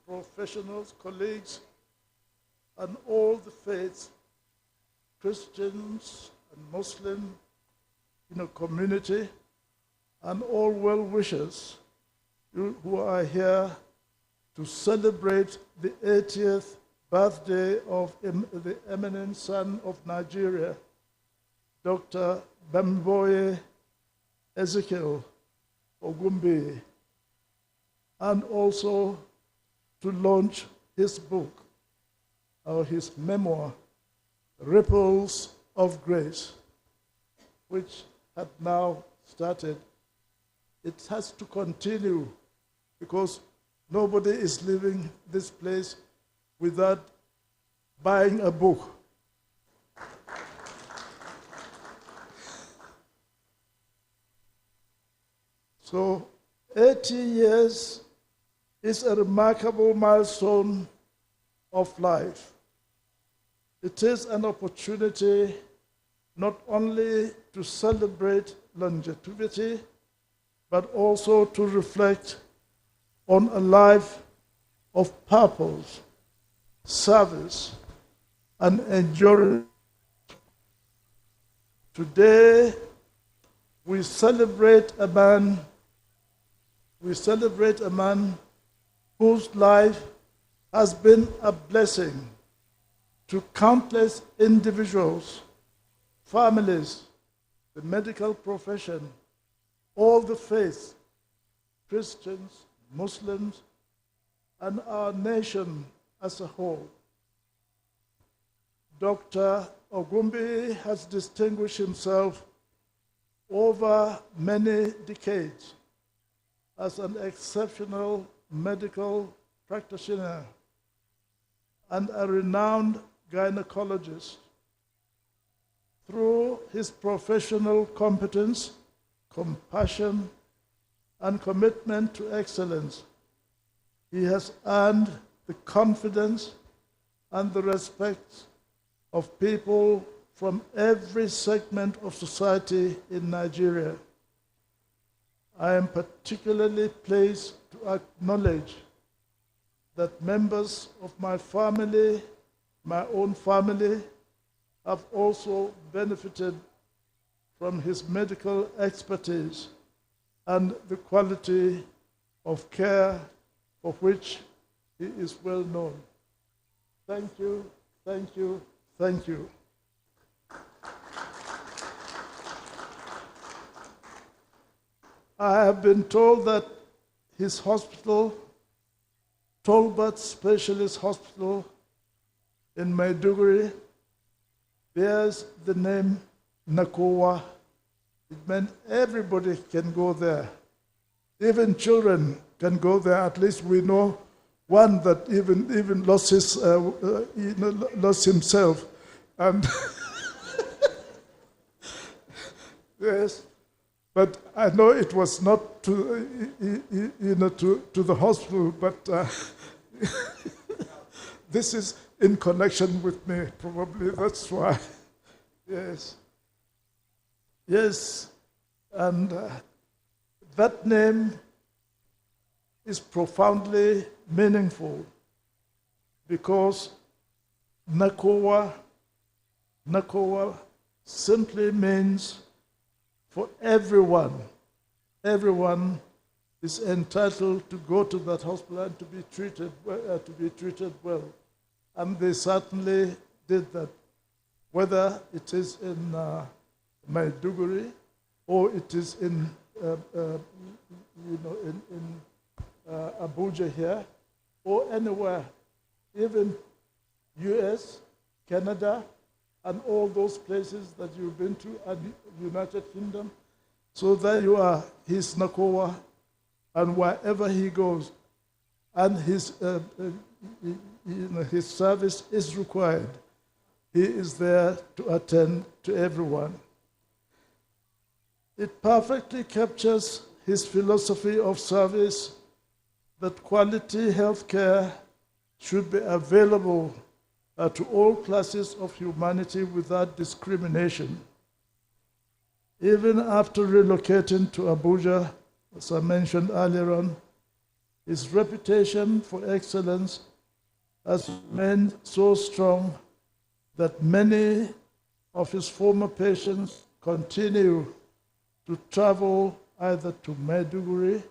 professionals, colleagues, and all the faiths, Christians and Muslim community, and all well-wishers who are here to celebrate the 80th birthday of the eminent son of Nigeria, Dr. Bamigboye Ezekiel Ogunbiyi, and also to launch his book, or his memoir, Ripples of Grace, which had now started. It has to continue because nobody is leaving this place without buying a book. So 80 years is a remarkable milestone of life. It is an opportunity not only to celebrate longevity, but also to reflect on a life of purpose, service, and endurance. Today, we celebrate a man whose life has been a blessing to countless individuals, families, the medical profession, all the faiths, Christians, Muslims, and our nation as a whole. Dr. Ogunbiyi has distinguished himself over many decades as an exceptional medical practitioner and a renowned gynecologist. Through his professional competence, compassion, and commitment to excellence, he has earned the confidence and the respect of people from every segment of society in Nigeria. I am particularly pleased to acknowledge that members of my family, my own family, have also benefited from his medical expertise and the quality of care for which he is well known. Thank you, thank you, thank you. I have been told that his hospital, Tolbert Specialist Hospital in Maiduguri, bears the name Nakowa. It meant everybody can go there. Even children can go there. At least we know one that even lost lost himself, and yes. But I know it was not to the hospital, but this is in connection with me, probably. That's why. Yes. Yes, and that name is profoundly meaningful because Nakowa simply means for everyone. Everyone is entitled to go to that hospital and to be treated well. And they certainly did that, whether it is in Maiduguri or it is in Abuja here or anywhere, even US, Canada, and all those places that you've been to, and United Kingdom. So there you are, he's Nakowa, and wherever he goes, and his service is required, he is there to attend to everyone. It perfectly captures his philosophy of service that quality health care should be available to all classes of humanity without discrimination. Even after relocating to Abuja, as I mentioned earlier on, His reputation for excellence has remained so strong that many of his former patients continue to travel either to Maiduguri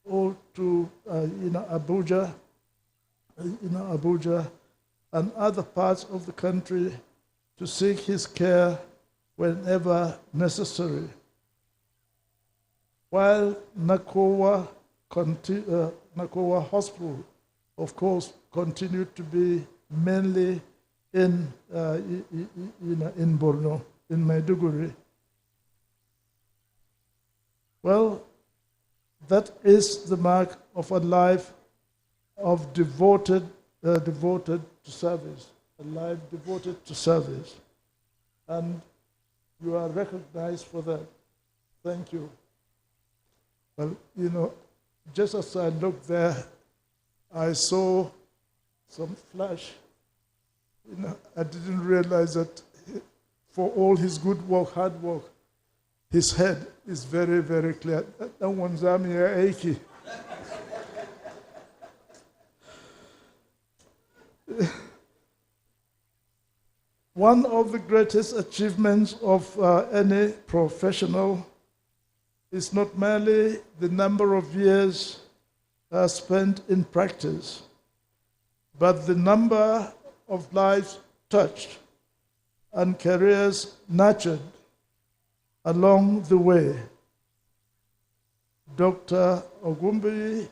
or to Abuja, Abuja and other parts of the country to seek his care whenever necessary. While Nakowa Hospital, of course, continued to be mainly in Borno, in Maiduguri. Well, that is the mark of a life of devoted to service, a life devoted to service. And you are recognized for that. Thank you. Well, just as I looked there, I saw some flash. I didn't realize that for all his good work, hard work, his head is very, very clear. That one's Aiki. One of the greatest achievements of any professional is not merely the number of years spent in practice, but the number of lives touched and careers nurtured along the way. Dr. Ogunbiyi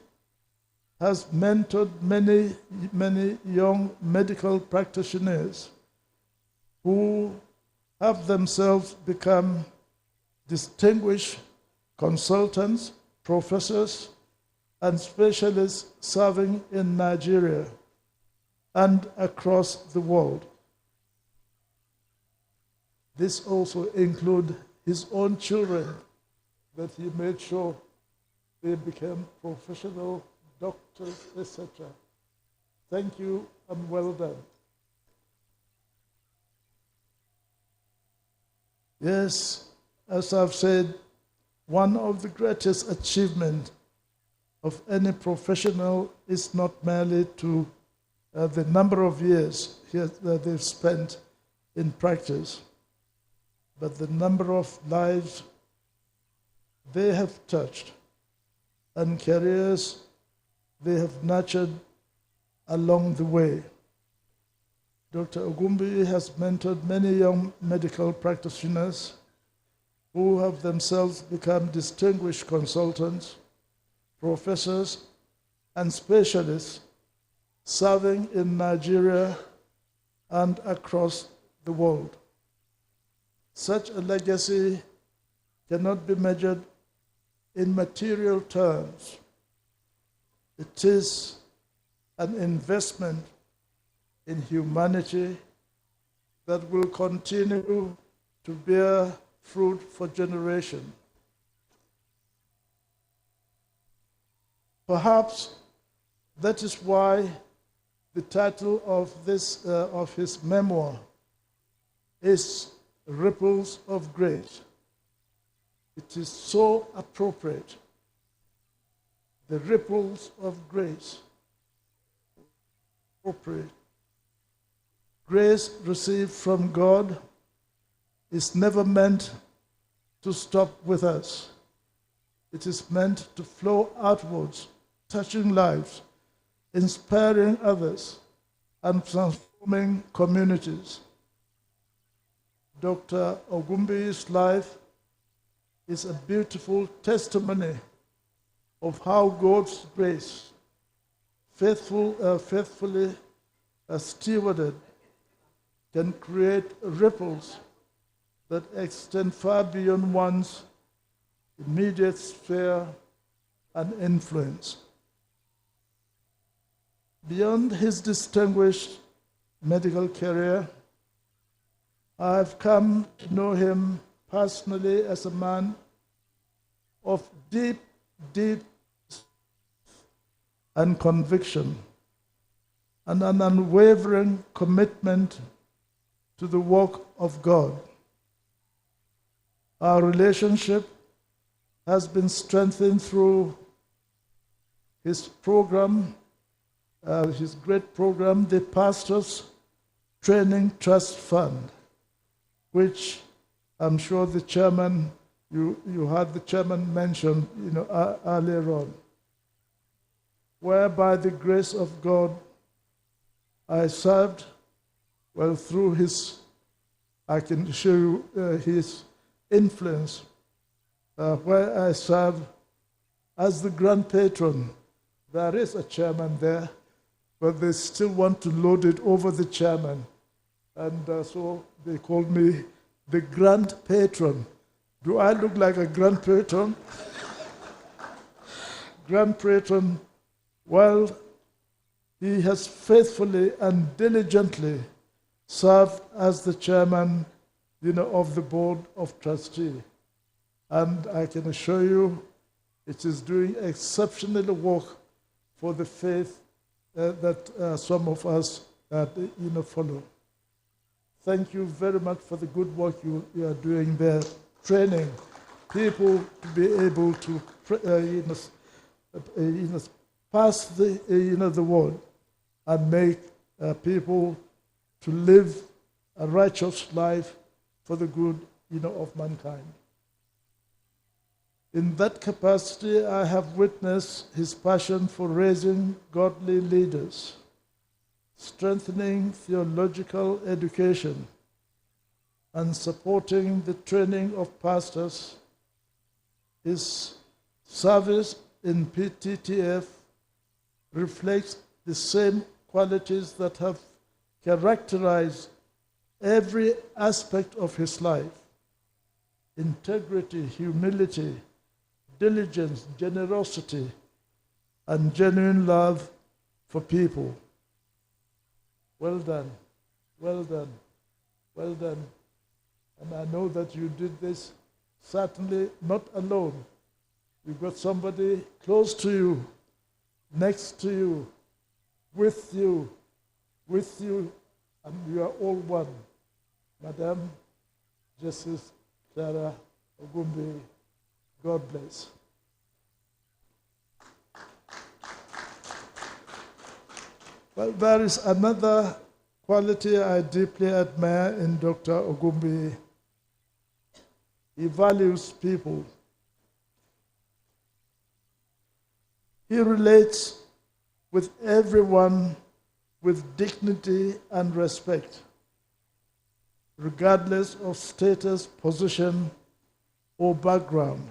has mentored many young medical practitioners who have themselves become distinguished consultants, professors, and specialists serving in Nigeria and across the world. This also includes his own children, that he made sure they became professional doctors, etc. Thank you and well done. Yes, as I've said, one of the greatest achievements of any professional is not merely to the number of years that they've spent in practice, but the number of lives they have touched and careers they have nurtured along the way. Dr. Ogunbiyi has mentored many young medical practitioners who have themselves become distinguished consultants, professors, and specialists serving in Nigeria and across the world. Such a legacy cannot be measured in material terms. It is an investment in humanity that will continue to bear fruit for generations. Perhaps that is why the title of his memoir is Ripples of Grace. It is so appropriate. The ripples of grace. Appropriate. Grace received from God is never meant to stop with us. It is meant to flow outwards, touching lives, inspiring others, and transforming communities. Dr. Ogunbiyi's life is a beautiful testimony of how God's grace, faithfully stewarded, can create ripples that extend far beyond one's immediate sphere and influence. Beyond his distinguished medical career, I've come to know him personally as a man of deep and conviction, and an unwavering commitment to the work of God. Our relationship has been strengthened through his program, his great program, the Pastors Training Trust Fund, which I'm sure the chairman, you had the chairman mention, earlier on, where by the grace of God, I served, well, through his, I can show you his influence, where I serve as the grand patron. There is a chairman there, but they still want to load it over the chairman. And so they called me the grand patron. Do I look like a grand patron? Grand patron, well, he has faithfully and diligently served as the chairman, of the board of trustees. And I can assure you, it is doing exceptional work for the faith that some of us, follow. Thank you very much for the good work you are doing there, training people to be able to, pass the word and make people to live a righteous life for the good, of mankind. In that capacity, I have witnessed his passion for raising godly leaders, strengthening theological education, and supporting the training of pastors. His service in PTTF reflects the same qualities that have characterized every aspect of his life: integrity, humility, diligence, generosity, and genuine love for people. Well done, well done, well done. And I know that you did this certainly not alone. You've got somebody close to you, next to you, with you, and you are all one. Madam Justice Clara Ogunbiyi, God bless. Well, there is another quality I deeply admire in Dr. Ogunbiyi. He values people. He relates with everyone with dignity and respect, regardless of status, position, or background.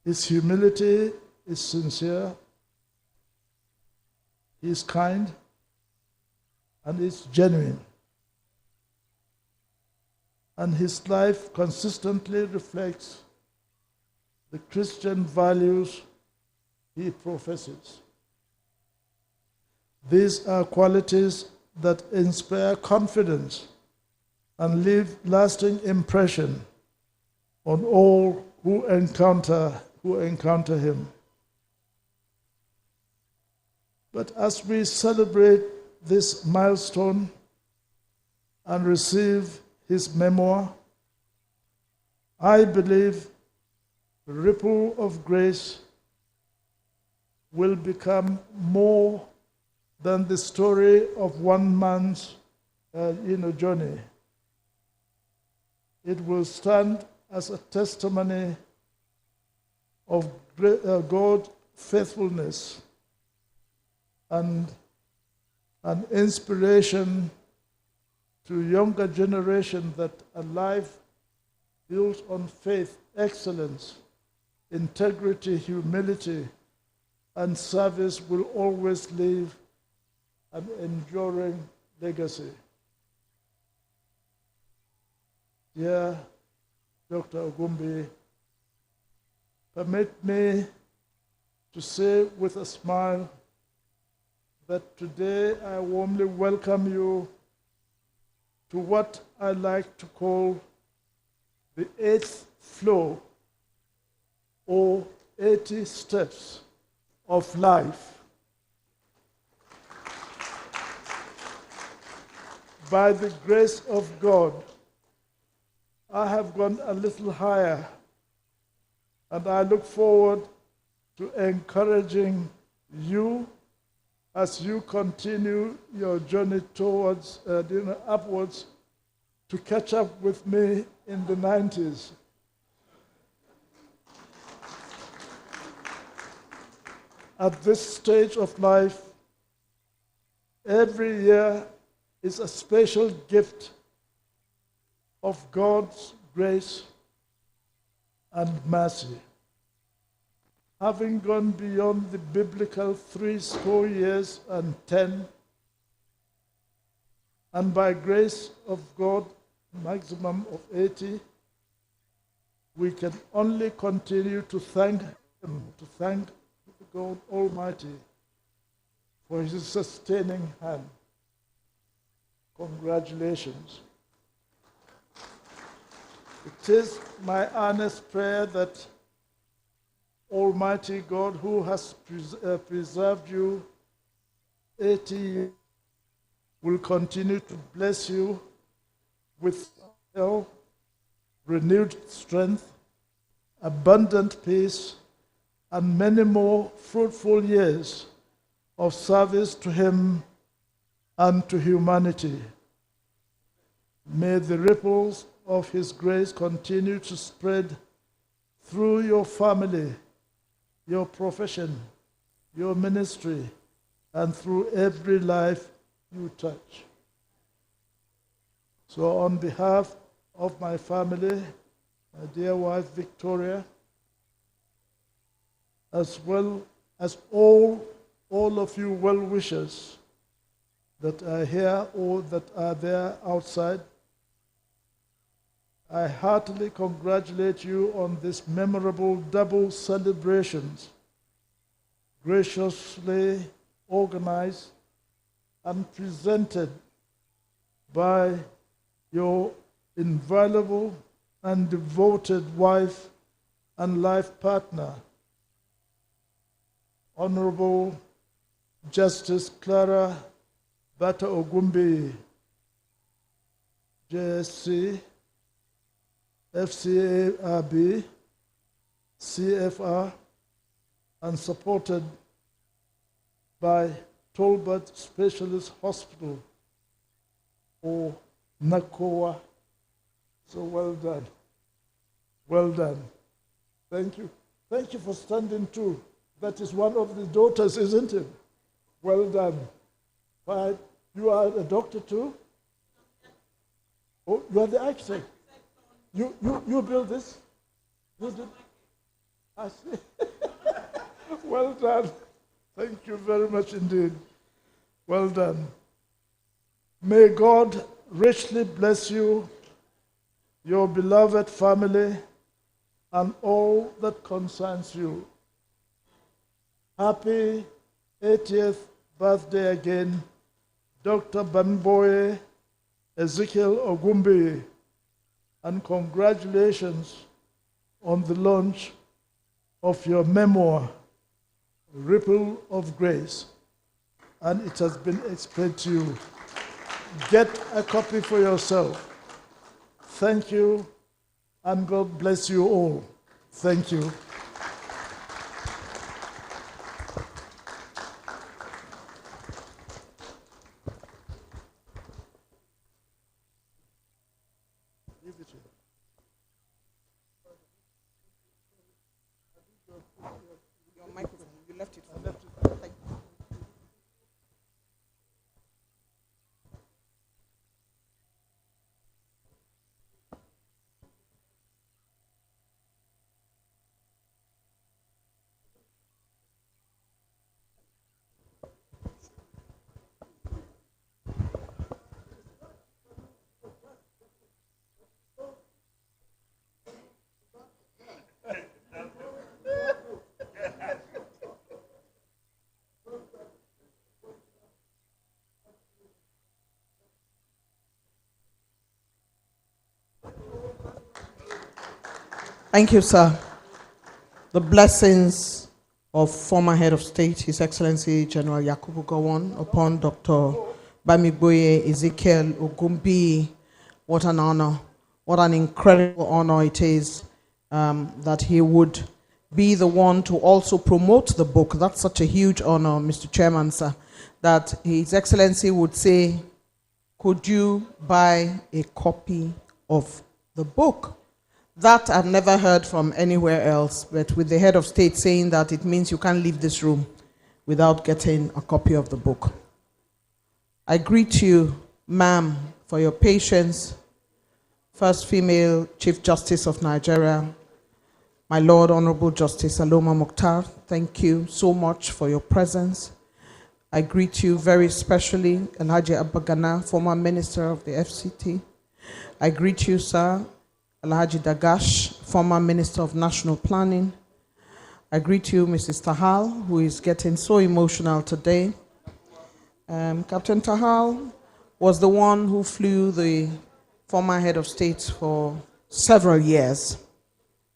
His humility is sincere, he is kind, and is genuine. And his life consistently reflects the Christian values he professes. These are qualities that inspire confidence and leave lasting impression on all who encounter him. But as we celebrate this milestone and receive his memoir, I believe the ripple of grace will become more than the story of one man's journey. It will stand as a testimony of God's faithfulness and an inspiration to younger generation that a life built on faith, excellence, integrity, humility, and service will always leave an enduring legacy. Dear Dr. Ogunbiyi, permit me to say with a smile that today I warmly welcome you to what I like to call the 8th floor, or 80 steps of life. By the grace of God, I have gone a little higher, and I look forward to encouraging you as you continue your journey towards, upwards, to catch up with me in the 90s. At this stage of life, every year is a special gift of God's grace and mercy. Having gone beyond the biblical 80 years, and by grace of God, maximum of 80, we can only continue to thank Him, to thank God Almighty for His sustaining hand. Congratulations. It is my earnest prayer that Almighty God, who has preserved you 80 years, will continue to bless you with health, renewed strength, abundant peace, and many more fruitful years of service to Him and to humanity. May the ripples of His grace continue to spread through your family, your profession, your ministry, and through every life you touch. So on behalf of my family, my dear wife Victoria, as well as all of you well-wishers that are here or that are there outside, I heartily congratulate you on this memorable double celebrations, graciously organized and presented by your invaluable and devoted wife and life partner, Honorable Justice Clara Bata Ogunbiyi, JSC, FCARB, CFR, and supported by Tolbert Specialist Hospital, or NACOA. So well done. Well done. Thank you. Thank you for standing too. That is one of the daughters, isn't it? Well done. Right. You are a doctor too? Oh, you are the architect. You built this? You did? I see. Well done. Thank you very much indeed. Well done. May God richly bless you, your beloved family, and all that concerns you. Happy 80th birthday again, Dr. Bamigboye Ezekiel Ogunbiyi, and congratulations on the launch of your memoir, Ripple of Grace, and it has been explained to you. Get a copy for yourself. Thank you, and God bless you all. Thank you. Your microphone, you left it. Thank you, sir. The blessings of former head of state, His Excellency General Yakubu Gowon, upon Dr. Bamigboye Ezekiel Ogunbiyi. What an honor, what an incredible honor it is that he would be the one to also promote the book. That's such a huge honor, Mr. Chairman, sir, that His Excellency would say, could you buy a copy of the book? That I've never heard from anywhere else, but with the head of state saying that, it means you can't leave this room without getting a copy of the book. I greet you, ma'am, for your patience. First female Chief Justice of Nigeria, my Lord Honorable Justice Aloma Mokhtar, thank you so much for your presence. I greet you very especially, Alhaji Abagana, former Minister of the FCT. I greet you, sir, Alhaji Dagash, former Minister of National Planning. I greet you, Mrs. Tahal, who is getting so emotional today. Captain Tahal was the one who flew the former head of state for several years.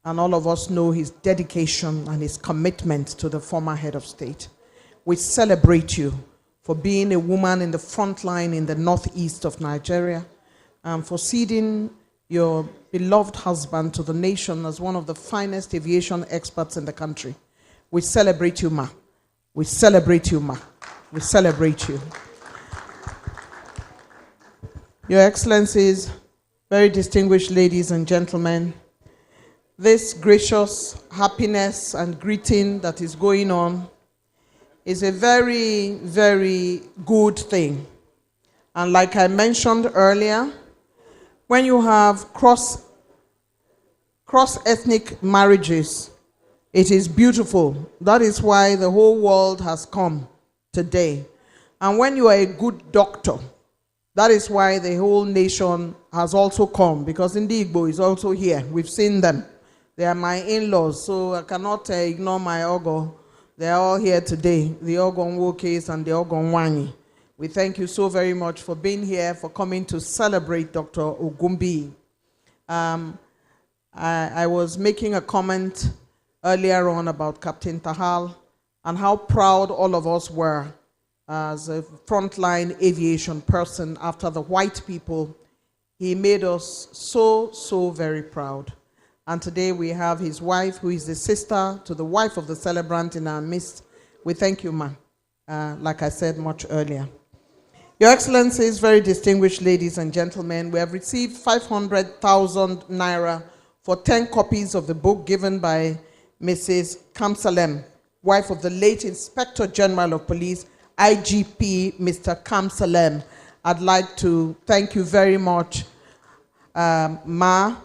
And all of us know his dedication and his commitment to the former head of state. We celebrate you for being a woman in the front line in the northeast of Nigeria, and for ceding your beloved husband to the nation as one of the finest aviation experts in the country. We celebrate you, ma. We celebrate you, ma. We celebrate you. Your Excellencies, very distinguished ladies and gentlemen, this gracious happiness and greeting that is going on is a very, very good thing. And like I mentioned earlier, when you have cross-ethnic marriages, it is beautiful. That is why the whole world has come today. And when you are a good doctor, that is why the whole nation has also come, because Igbo is also here. We've seen them. They are my in-laws, so I cannot ignore my Ogo. They are all here today, the Ogonwo case and the Ogonwanyi. We thank you so very much for being here, for coming to celebrate Dr. Ogunbiyi. I was making a comment earlier on about Captain Tahal and how proud all of us were as a frontline aviation person after the white people. He made us so, so very proud. And today we have his wife, who is the sister to the wife of the celebrant in our midst. We thank you, ma, like I said much earlier. Your Excellencies, very distinguished ladies and gentlemen, we have received 500,000 naira for 10 copies of the book given by Mrs. Kamsalem, wife of the late Inspector General of Police, IGP Mr. Kamsalem. I'd like to thank you very much, ma,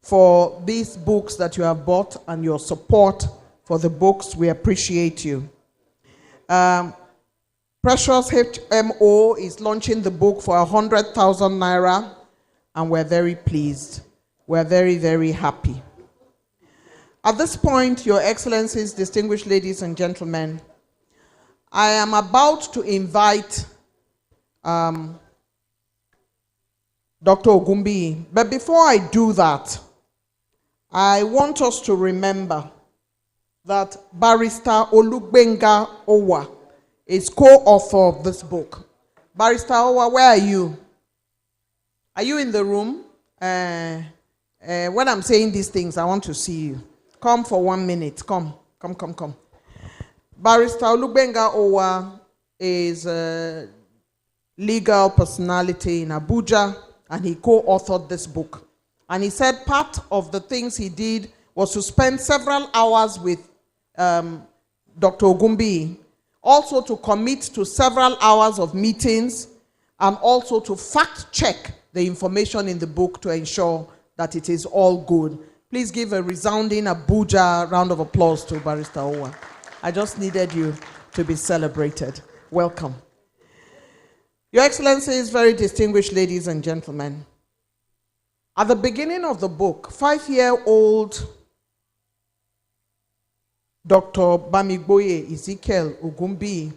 for these books that you have bought and your support for the books. We appreciate you. Precious HMO is launching the book for 100,000 naira, and we're very pleased. We're very, very happy. At this point, Your Excellencies, distinguished ladies and gentlemen, I am about to invite Dr. Ogunbiyi. But before I do that, I want us to remember that Barrister Olugbenga Owa is co-author of this book. Barrister Owa, where are you? Are you in the room? When I'm saying these things, I want to see you. Come for 1 minute. Come. Barrister Olugbenga Owa is a legal personality in Abuja, and he co-authored this book. And he said part of the things he did was to spend several hours with Dr. Ogunbiyi, also to commit to several hours of meetings, and also to fact-check the information in the book to ensure that it is all good. Please give a resounding Abuja round of applause to Barrister Owa. I just needed you to be celebrated. Welcome. Your Excellencies, very distinguished ladies and gentlemen, at the beginning of the book, 5-year-old Dr. Bamigboye Ezekiel Ogunbiyi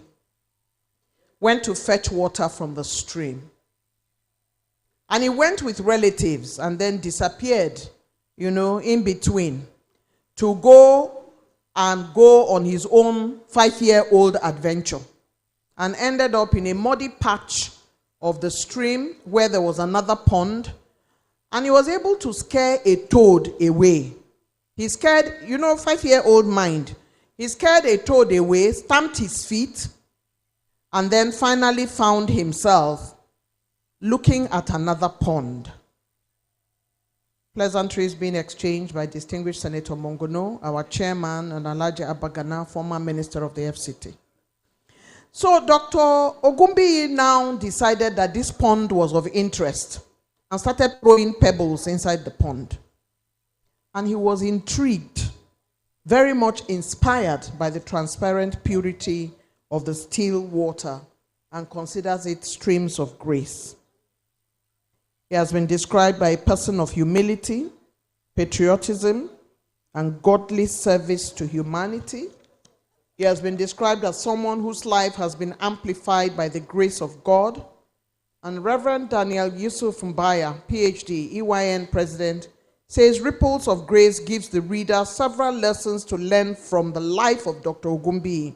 went to fetch water from the stream. And he went with relatives and then disappeared, in between, to go on his own 5-year-old adventure, and ended up in a muddy patch of the stream where there was another pond, and he was able to scare a toad away. He scared, 5-year-old mind. He scared a toad away, stamped his feet, and then finally found himself looking at another pond. Pleasantries being exchanged by distinguished Senator Mongono, our chairman, and Alhaji Abagana, former minister of the FCT. So Dr. Ogunbiyi now decided that this pond was of interest and started throwing pebbles inside the pond. And he was intrigued, very much inspired by the transparent purity of the still water, and considers it streams of grace. He has been described by a person of humility, patriotism, and godly service to humanity. He has been described as someone whose life has been amplified by the grace of God. And Reverend Daniel Yusuf Mbaya, PhD, EYN president, says Ripples of Grace gives the reader several lessons to learn from the life of Dr. Ogunbiyi,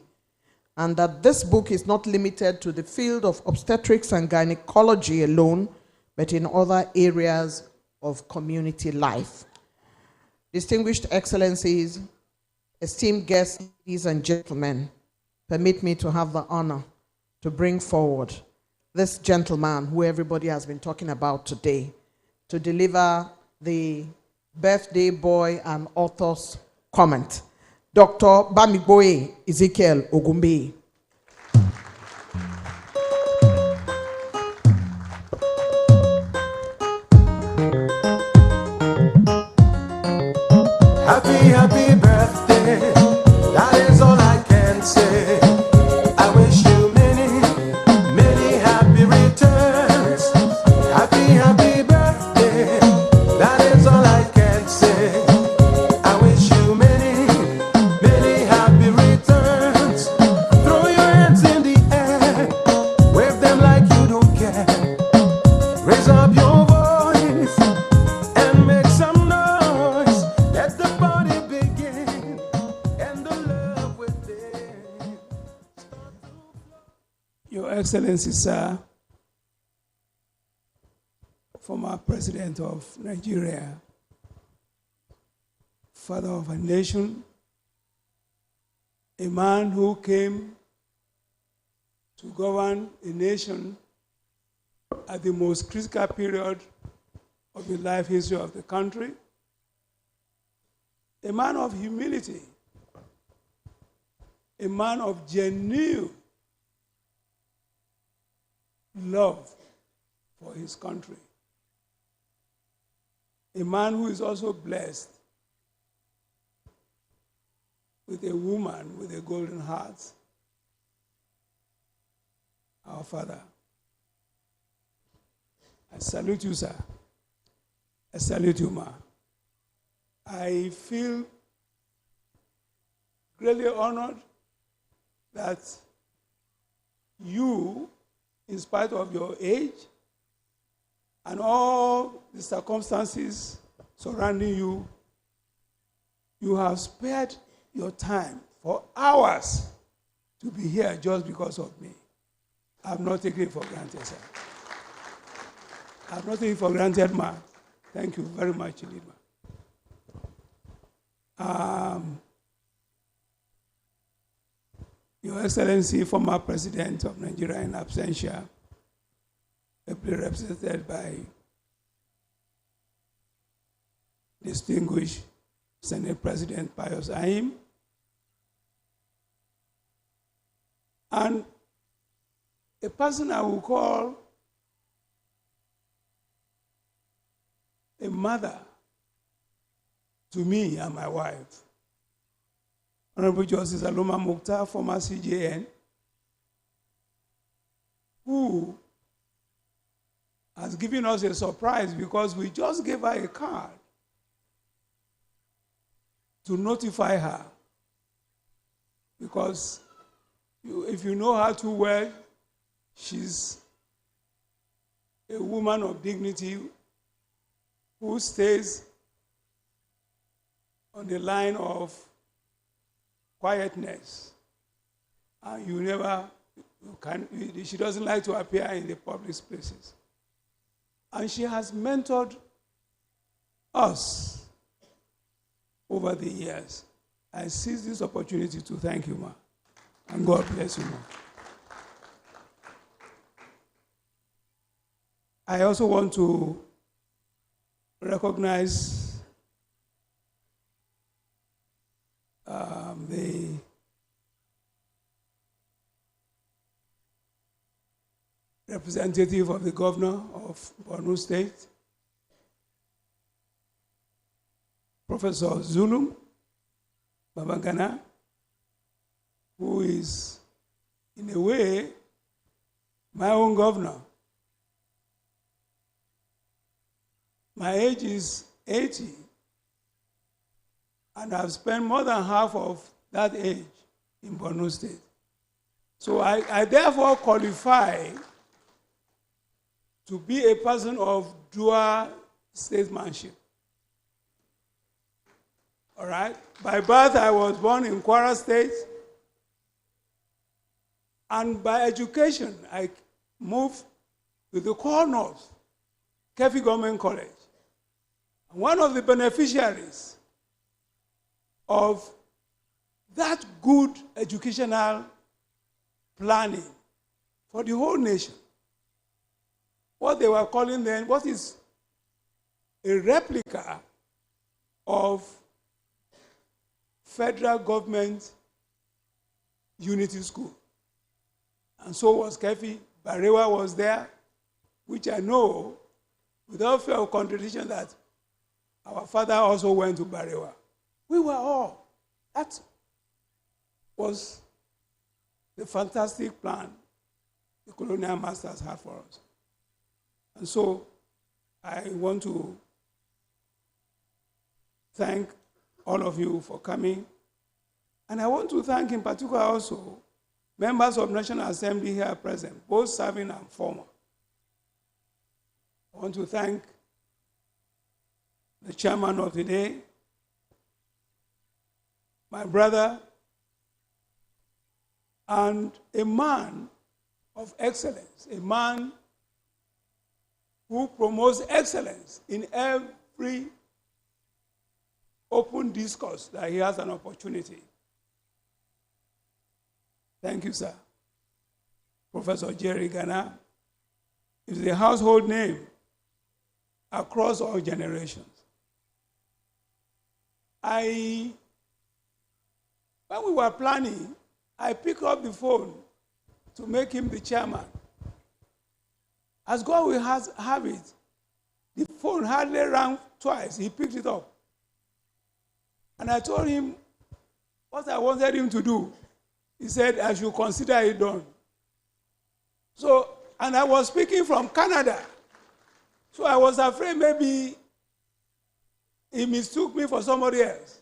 and that this book is not limited to the field of obstetrics and gynecology alone, but in other areas of community life. Distinguished Excellencies, esteemed guests, ladies and gentlemen, permit me to have the honor to bring forward this gentleman who everybody has been talking about today to deliver the birthday boy and author's comment. Dr. Bamigboye Ezekiel Ogunbiyi. Happy birthday, that is all I can say. I wish you many, many happy returns. Happy birthday, that is all I can say. I wish you many, many happy returns. Throw your hands in the air, wave them like you don't care. Raise up your voice and make some noise. Let the party begin and the love within. Your Excellency, sir, former President of Nigeria, father of a nation, a man who came to govern a nation at the most critical period of the life history of the country, a man of humility, a man of genuine love for his country, a man who is also blessed with a woman with a golden heart, our father. I salute you, sir. I salute you, ma. I feel greatly honored that you, in spite of your age and all the circumstances surrounding you, you have spared your time for hours to be here just because of me. I'm not taking it for granted, sir. I'm not taking it for granted, ma. Thank you very much, indeed, ma. Your Excellency, former President of Nigeria in absentia, ably represented by distinguished Senate President Pius Ayim, and a person I will call a mother to me and my wife, Honorable Justice Aloma Mukhtar, former CJN, who has given us a surprise because we just gave her a card to notify her. Because if you know her too well, she's a woman of dignity who stays on the line of quietness. And she doesn't like to appear in the public spaces. And she has mentored us over the years. I seize this opportunity to thank you, ma. And God bless you, ma. I also want to recognize the representative of the governor of Borno State, Professor Zulum Babangana, who is, in a way, my own governor. My age is 80, and I've spent more than half of that age in Borno State. So I therefore qualify to be a person of dual statesmanship. All right? By birth, I was born in Kwara State, and by education, I moved to the core north, Kefi Government College. One of the beneficiaries of that good educational planning for the whole nation, what they were calling then, what is a replica of federal government unity school. And so was Kefi. Barewa was there, which I know, without fear of contradiction, that our father also went to Barewa. We were all. That was the fantastic plan the colonial masters had for us. And so I want to thank all of you for coming. And I want to thank in particular also members of National Assembly here present, both serving and former. I want to thank the chairman of the day, my brother, and a man of excellence, a man who promotes excellence in every open discourse that he has an opportunity. Thank you, sir. Professor Jerry Ghana is the household name across all generations. When we were planning, I picked up the phone to make him the chairman. As God will have it, the phone hardly rang twice. He picked it up. And I told him what I wanted him to do. He said, I should consider it done. So, and I was speaking from Canada. So I was afraid maybe he mistook me for somebody else.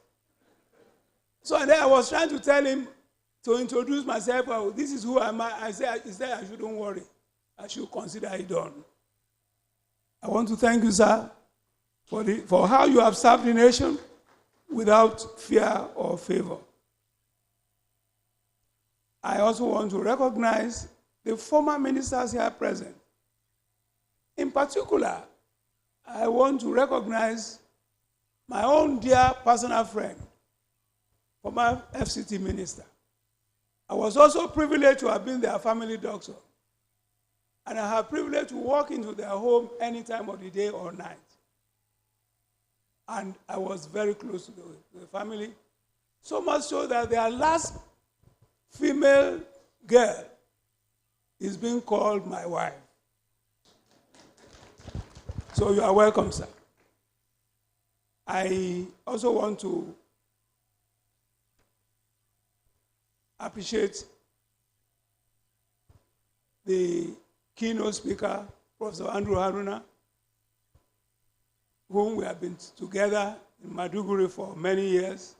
So and then I was trying to tell him to introduce myself. Oh, this is who I am. He said I shouldn't worry. I should consider it done. I want to thank you, sir, for how you have served the nation without fear or favor. I also want to recognize the former ministers here present. In particular, I want to recognize my own dear personal friend, former FCT minister. I was also privileged to have been their family doctor. And I have privilege to walk into their home any time of the day or night. And I was very close to the family, so much so that their last female girl is being called my wife. So you are welcome, sir. I also want to appreciate the keynote speaker, Professor Andrew Haruna, whom we have been together in Maiduguri for many years,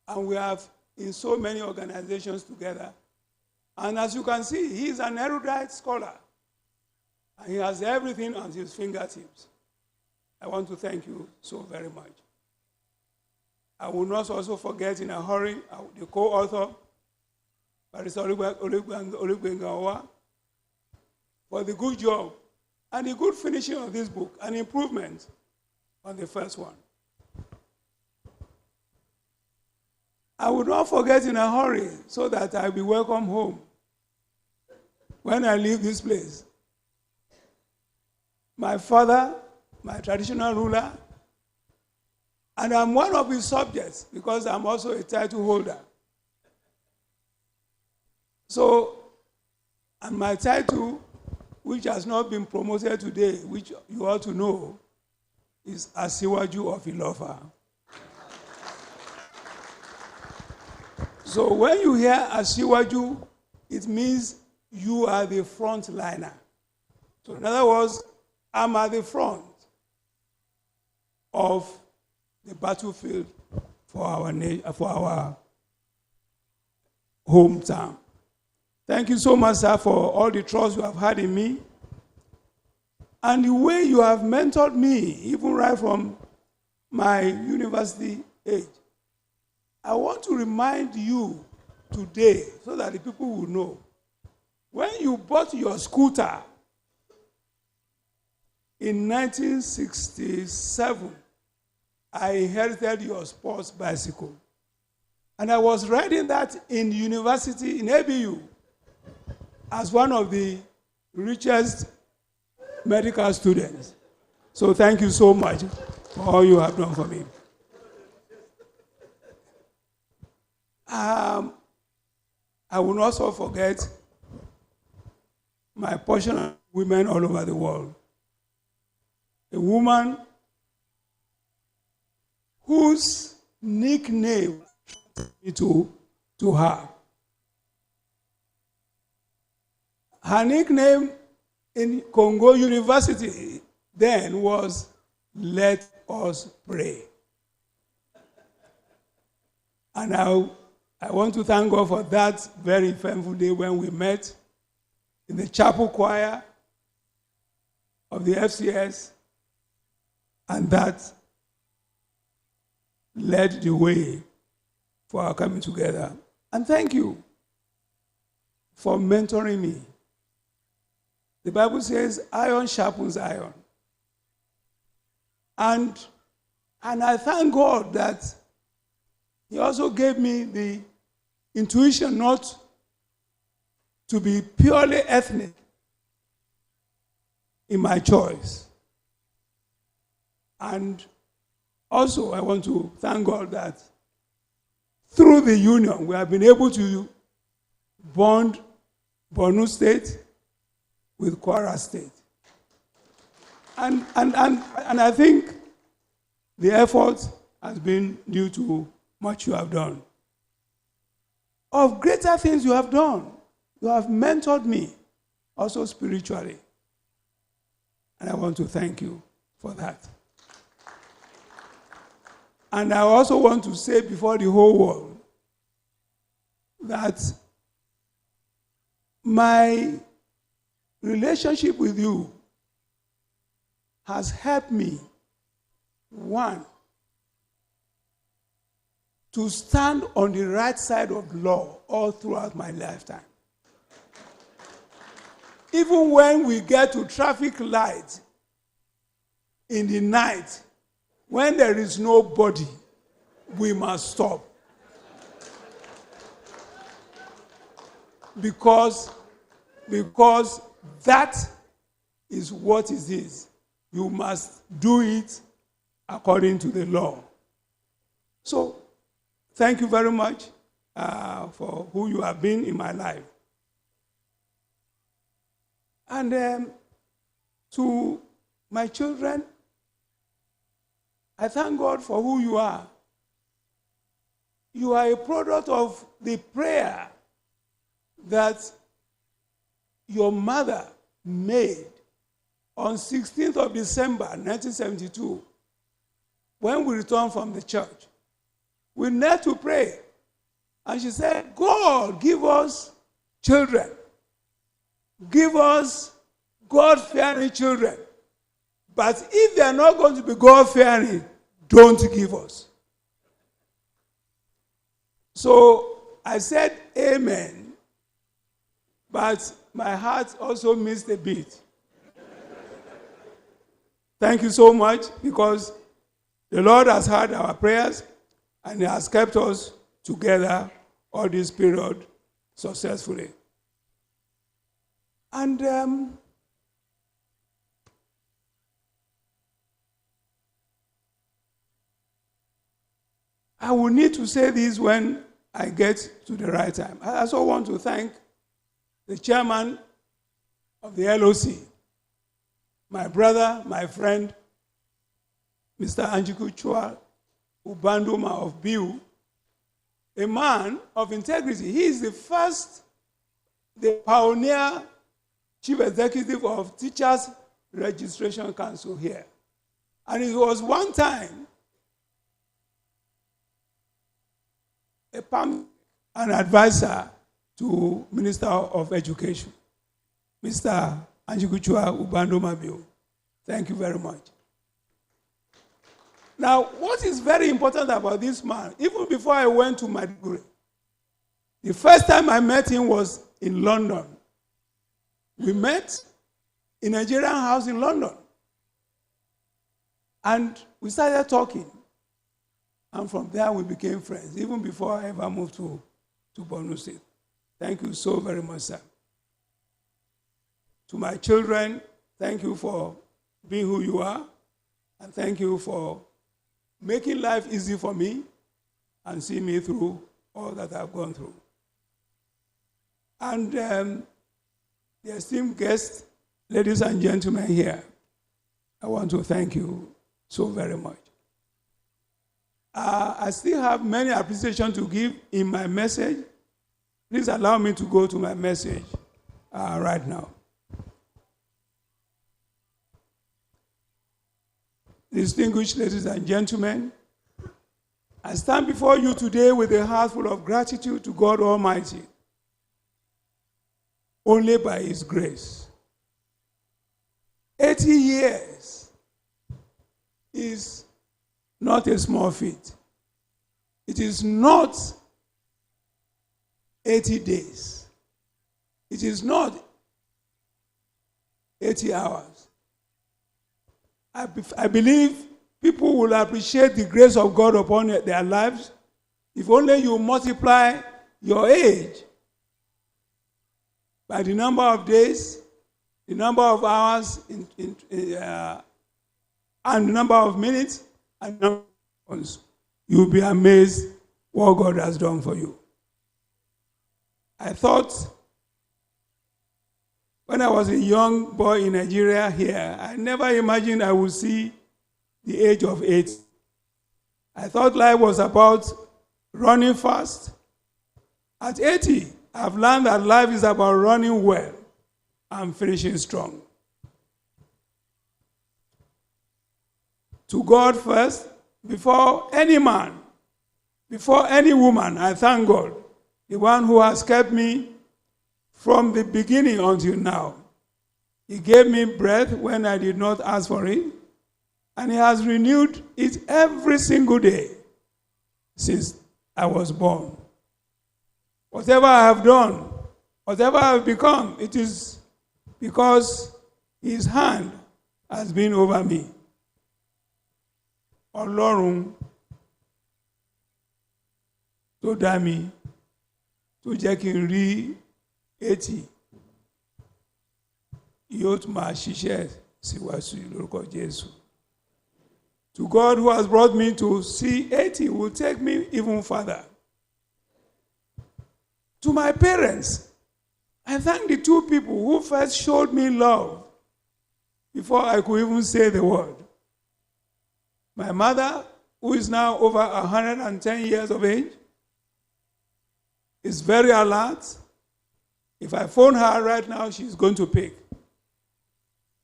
and we have in so many organizations together. And as you can see, he is an erudite scholar, and he has everything on his fingertips. I want to thank you so very much. I will not also forget in a hurry the co-author, Barrister Olugbengawa, for the good job and the good finishing of this book, an improvement on the first one. I will not forget in a hurry so that I'll be welcome home when I leave this place. My father, my traditional ruler, and I'm one of his subjects because I'm also a title holder. So, and my title, which has not been promoted today, which you ought to know, is Asiwaju of Ilofa. So when you hear Asiwaju, it means you are the front liner. So in other words, I'm at the front of the battlefield for our hometown. Thank you so much, sir, for all the trust you have had in me and the way you have mentored me, even right from my university age. I want to remind you today so that the people will know. When you bought your scooter in 1967, I inherited your sports bicycle. And I was riding that in university, in ABU, as one of the richest medical students. So thank you so much for all you have done for me. I will also forget my portion of women all over the world. A woman whose nickname to her. Her nickname in Congo University then was "Let Us Pray." And I want to thank God for that very eventful day when we met in the chapel choir of the FCS, and that led the way for our coming together. And thank you for mentoring me. The Bible says, iron sharpens iron. And I thank God that He also gave me the intuition not to be purely ethnic in my choice. And also, I want to thank God that through the union, we have been able to bond Borno State with Kwara State. And I think the effort has been due to much you have done. Of greater things you have done, you have mentored me, also spiritually. And I want to thank you for that. And I also want to say before the whole world that my relationship with you has helped me, one, to stand on the right side of law all throughout my lifetime. Even when we get to traffic light in the night, when there is nobody, we must stop. Because that is what it is. You must do it according to the law. So, thank you very much for who you have been in my life. And to my children, I thank God for who you are. You are a product of the prayer that your mother made on 16th of December, 1972, when we returned from the church. We knelt to pray. And she said, God, give us children. Give us God-fearing children. But if they are not going to be God-fearing, don't give us. So I said, amen. But my heart also missed a beat. Thank you so much, because the Lord has heard our prayers and He has kept us together all this period successfully. And I will need to say this when I get to the right time. I also want to thank the chairman of the LOC, my brother, my friend, Mr. Anjikuchua Ubanduma of Biu, a man of integrity. He is the pioneer chief executive of Teachers Registration Council here. And it was one time an advisor to Minister of Education, Mr. Anjikuchua Ubandoma Biu. Thank you very much. Now, what is very important about this man, even before I went to Maiduguri, the first time I met him was in London. We met in a Nigerian house in London. And we started talking. And from there, we became friends, even before I ever moved to Borno State. Thank you so very much, sir. To my children, thank you for being who you are. And thank you for making life easy for me and seeing me through all that I've gone through. And the esteemed guests, ladies and gentlemen here, I want to thank you so very much. I still have many appreciations to give in my message. Please allow me to go to my message right now. Distinguished ladies and gentlemen, I stand before you today with a heart full of gratitude to God Almighty, only by His grace. 80 years is not a small feat. It is not 80 days. It is not 80 hours. I believe people will appreciate the grace of God upon their lives if only you multiply your age by the number of days, the number of hours, and the number of minutes, and the number of months. You'll be amazed what God has done for you. I thought when I was a young boy in Nigeria here, I never imagined I would see the age of 8. I thought life was about running fast. At 80, I've learned that life is about running well and finishing strong. To God first, before any man, before any woman, I thank God, the one who has kept me from the beginning until now. He gave me breath when I did not ask for it, and He has renewed it every single day since I was born. Whatever I have done, whatever I have become, it is because His hand has been over me. Ọlọ́run tó dá mi, tó jẹ́ kí n rí 80, yóò tún máa ṣiṣẹ́ síwájú lórúkọ Jésù. To God who has brought me to see 80 will take me even further. To my parents, I thank the 2 people who first showed me love before I could even say the word. My mother, who is now over 110 years of age, is very alert. If I phone her right now, she's going to pick.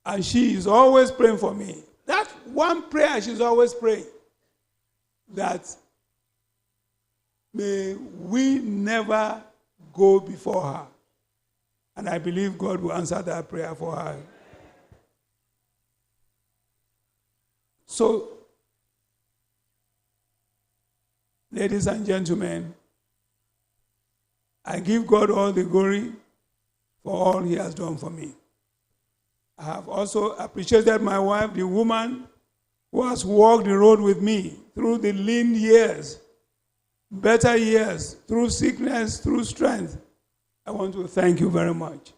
And she is always praying for me. That one prayer she's always praying, that may we never go before her. And I believe God will answer that prayer for her. So, ladies and gentlemen, I give God all the glory for all He has done for me. I have also appreciated my wife, the woman who has walked the road with me through the lean years better years, through sickness, through strength. I want to thank you very much.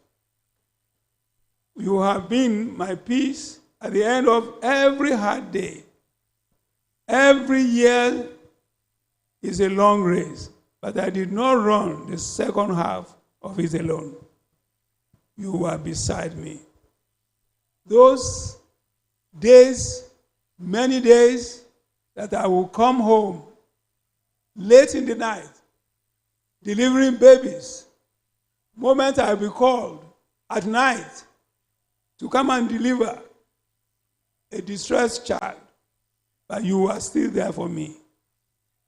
You have been my peace at the end of every hard day. Every year is a long race, but I did not run the second half of it alone. You were beside me. Those days, many days, that I will come home late in the night, delivering babies, moment I will be called at night to come and deliver a distressed child, but you are still there for me.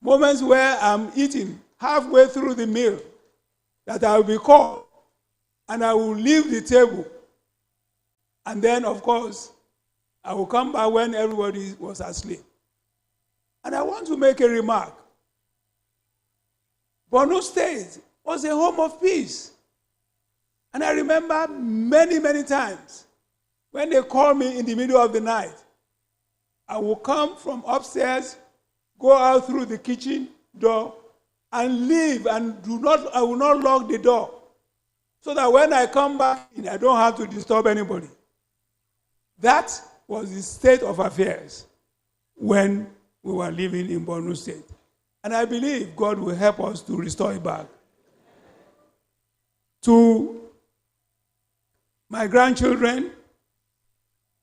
Moments where I'm eating halfway through the meal, that I will be called, and I will leave the table. And then, of course, I will come back when everybody was asleep. And I want to make a remark. Borno State was a home of peace. And I remember many, many times when they called me in the middle of the night, I will come from upstairs, go out through the kitchen door, and leave, and I will not lock the door, so that when I come back, I don't have to disturb anybody. That was the state of affairs when we were living in Borno State. And I believe God will help us to restore it back. To my grandchildren,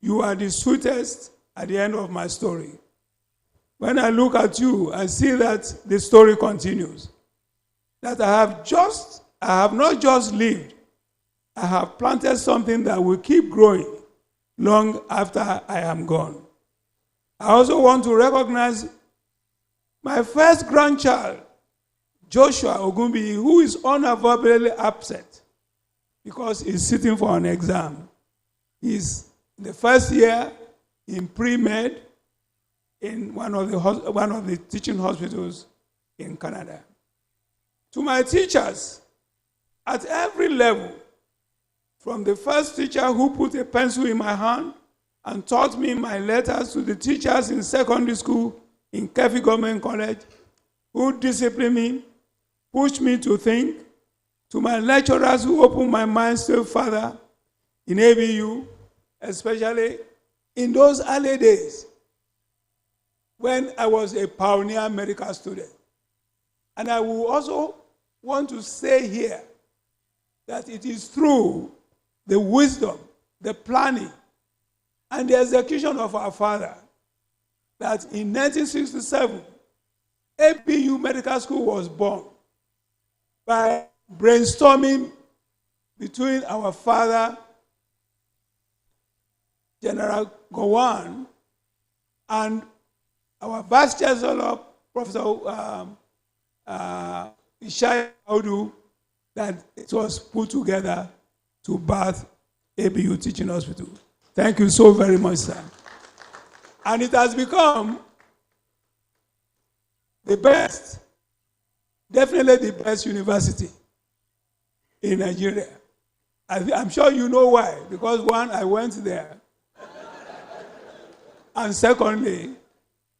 you are the sweetest at the end of my story. When I look at you, I see that the story continues. That I have not just lived, I have planted something that will keep growing long after I am gone. I also want to recognize my first grandchild, Joshua Ogunbiyi, who is unavoidably absent because he's sitting for an exam. He's in the first year in pre-med in one of the teaching hospitals in Canada. To my teachers, at every level, from the first teacher who put a pencil in my hand and taught me my letters, to the teachers in secondary school, in Kefi Government College, who disciplined me, pushed me to think, to my lecturers who opened my mind still further in ABU, especially in those early days when I was a pioneer medical student. And I will also want to say here that it is through the wisdom, the planning, and the execution of our father that in 1967, ABU Medical School was born by brainstorming between our father, General Gowon, and our Vice Chancellor, Professor Ishai Audu, that it was put together to birth ABU Teaching Hospital. Thank you so very much, sir. And it has become the best, definitely the best university in Nigeria. I'm sure you know why. Because one, I went there. And secondly,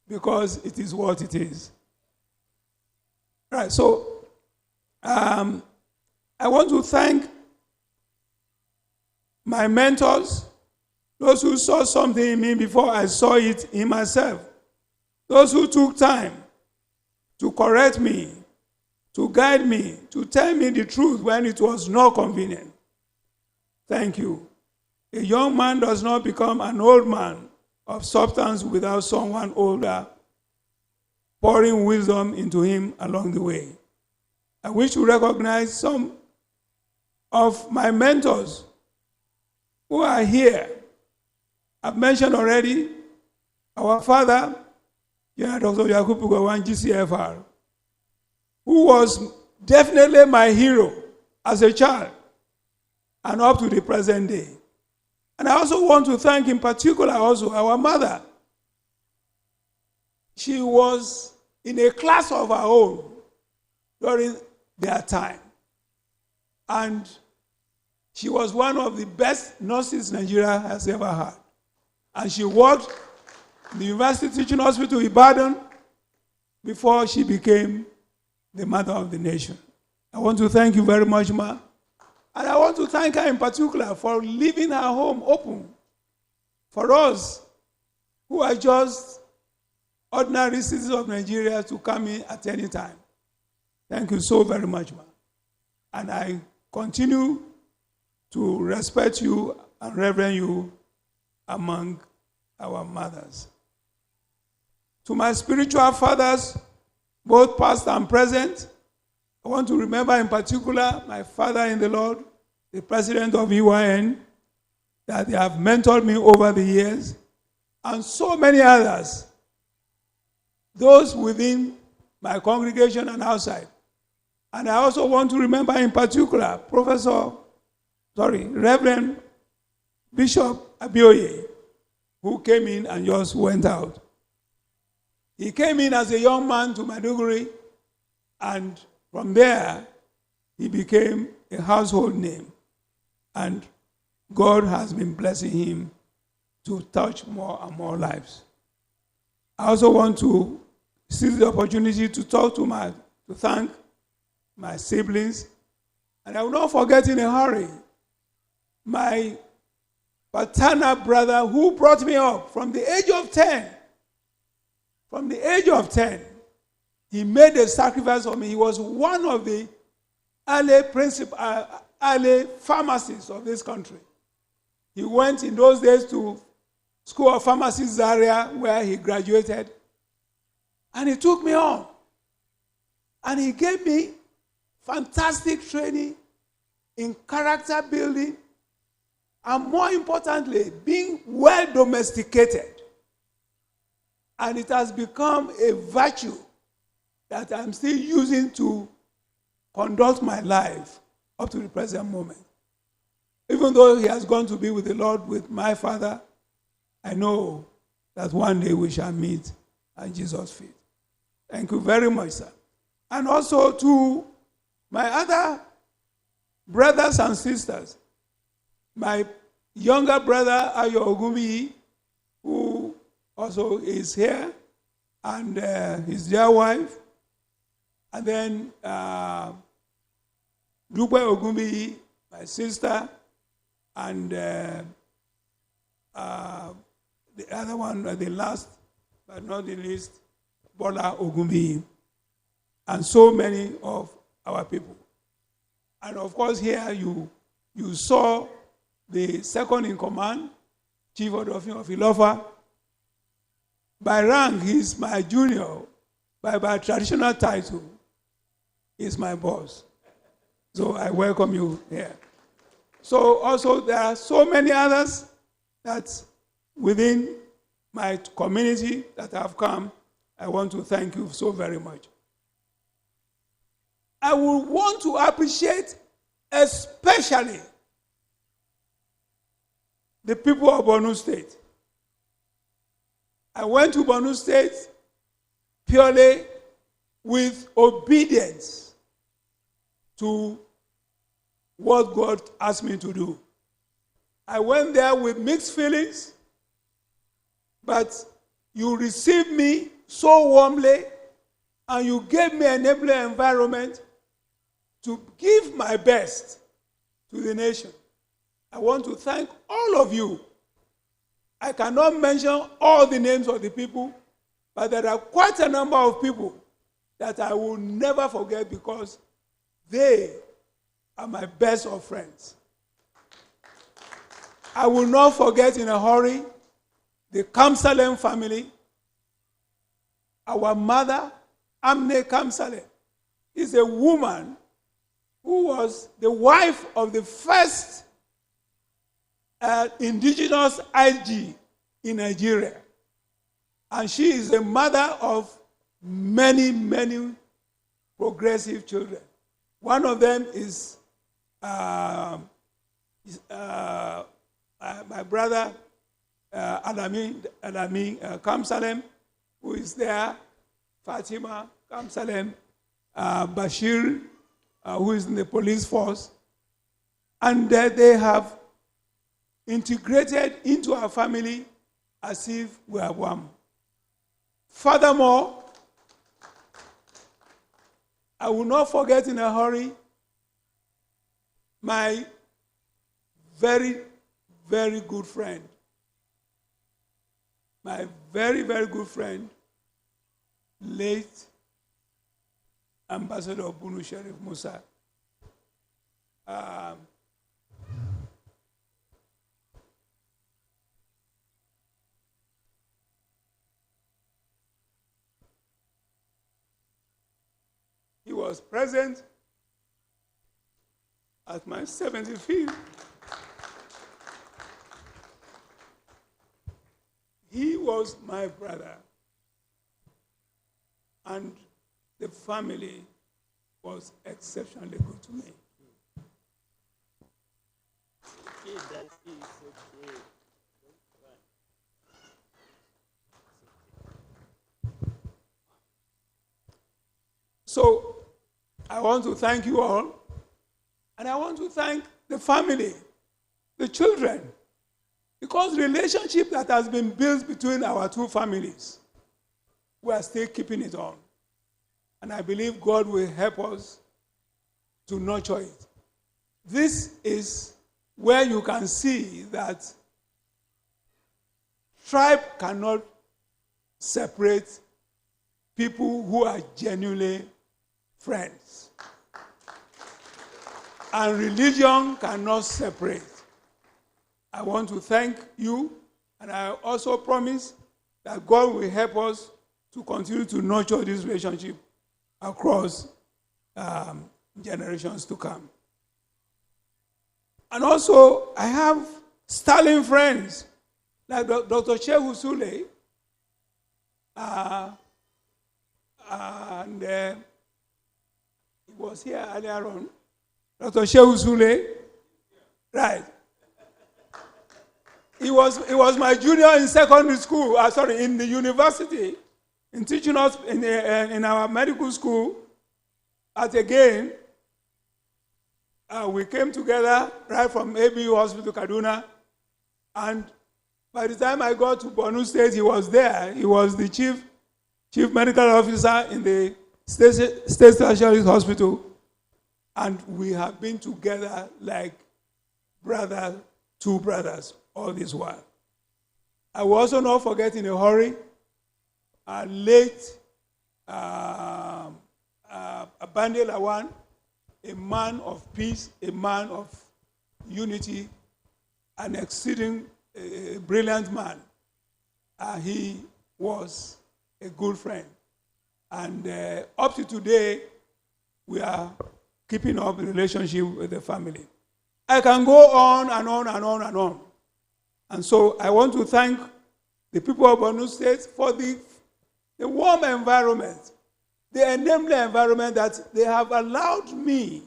because it is what it is. Right, so I want to thank my mentors, those who saw something in me before I saw it in myself, those who took time to correct me, to guide me, to tell me the truth when it was not convenient. Thank you. A young man does not become an old man of substance without someone older pouring wisdom into him along the way. I wish to recognize some of my mentors who are here. I've mentioned already our father, Dr. Yakubu Gowon, GCFR, who was definitely my hero as a child and up to the present day. And I also want to thank in particular also our mother. She was in a class of her own during their time. And she was one of the best nurses Nigeria has ever had. And she worked in the University Teaching Hospital, Ibadan, before she became the mother of the nation. I want to thank you very much, Ma. And I want to thank her in particular for leaving her home open for us who are just ordinary citizens of Nigeria to come in at any time. Thank you so very much, Ma. And I continue to respect you and reverence you among our mothers. To my spiritual fathers, both past and present, I want to remember in particular my father in the Lord, the president of EYN, that they have mentored me over the years, and so many others, those within my congregation and outside. And I also want to remember in particular Reverend Bishop Abioye, who came in and just went out. He came in as a young man to Maiduguri, and from there, he became a household name. And God has been blessing him to touch more and more lives. I also want to seize the opportunity to thank my siblings. And I will not forget in a hurry my paternal brother who brought me up from the age of 10. From the age of 10, he made a sacrifice for me. He was one of the early pharmacists of this country. He went in those days to School of Pharmacy Zaria, where he graduated. And he took me on. And he gave me fantastic training in character building, and more importantly, being well domesticated. And it has become a virtue that I'm still using to conduct my life up to the present moment. Even though he has gone to be with the Lord with my father, I know that one day we shall meet at Jesus' feet. Thank you very much, sir. And also to my other brothers and sisters, my younger brother, Ayo Ogunbiyi, who also is here, and his dear wife, and then Dupe Ogunbiyi, my sister, and the other one, the last but not the least, Bola Ogunbiyi, and so many of our people. And of course, here you saw the second in command, Chief of Ilofa. By rank, he's my junior. By traditional title, he's my boss. So I welcome you here. So also there are so many others that within my community that have come. I want to thank you so very much. I would want to appreciate especially the people of Borno State. I went to Borno State purely with obedience to what God asked me to do. I went there with mixed feelings, but you received me so warmly, and you gave me an enabling environment to give my best to the nation. I want to thank all of you. I cannot mention all the names of the people, but there are quite a number of people that I will never forget because they are my best of friends. I will not forget in a hurry the Kamsalem family. Our mother, Amne Kamsalem, is a woman who was the wife of the first indigenous IG in Nigeria. And she is a mother of many, many progressive children. One of them is my brother, Alami Kamsalem, who is there, Fatima Kamsalem, Bashir, who is in the police force. And they have integrated into our family as if we are one. Furthermore, I will not forget in a hurry my very, very good friend, my very, very good friend, late Ambassador Bunu Sheriff Musa. He was present at my 75th. He was my brother, and the family was exceptionally good to me. So I want to thank you all, and I want to thank the family, the children, because the relationship that has been built between our two families, we are still keeping it on. And I believe God will help us to nurture it. This is where you can see that tribe cannot separate people who are genuinely friends. And religion cannot separate. I want to thank you, and I also promise that God will help us to continue to nurture this relationship across generations to come. And also, I have sterling friends like Dr. Shehu Sule, and he was here earlier on. Dr. Shehu Sule, right? He was my junior in secondary school. In the university, in teaching us in our medical school. At again, we came together right from ABU Hospital, Kaduna, and by the time I got to Borno State, he was there. He was the chief medical officer in the State Tertiary Hospital, and we have been together like two brothers all this while. I will also not forget in a hurry late Abande Lawan, a man of peace, a man of unity, an exceeding brilliant man. He was a good friend. And up to today, we are keeping up the relationship with the family. I can go on and on and on and on. And so I want to thank the people of Borno State for the warm environment, the enabling environment that they have allowed me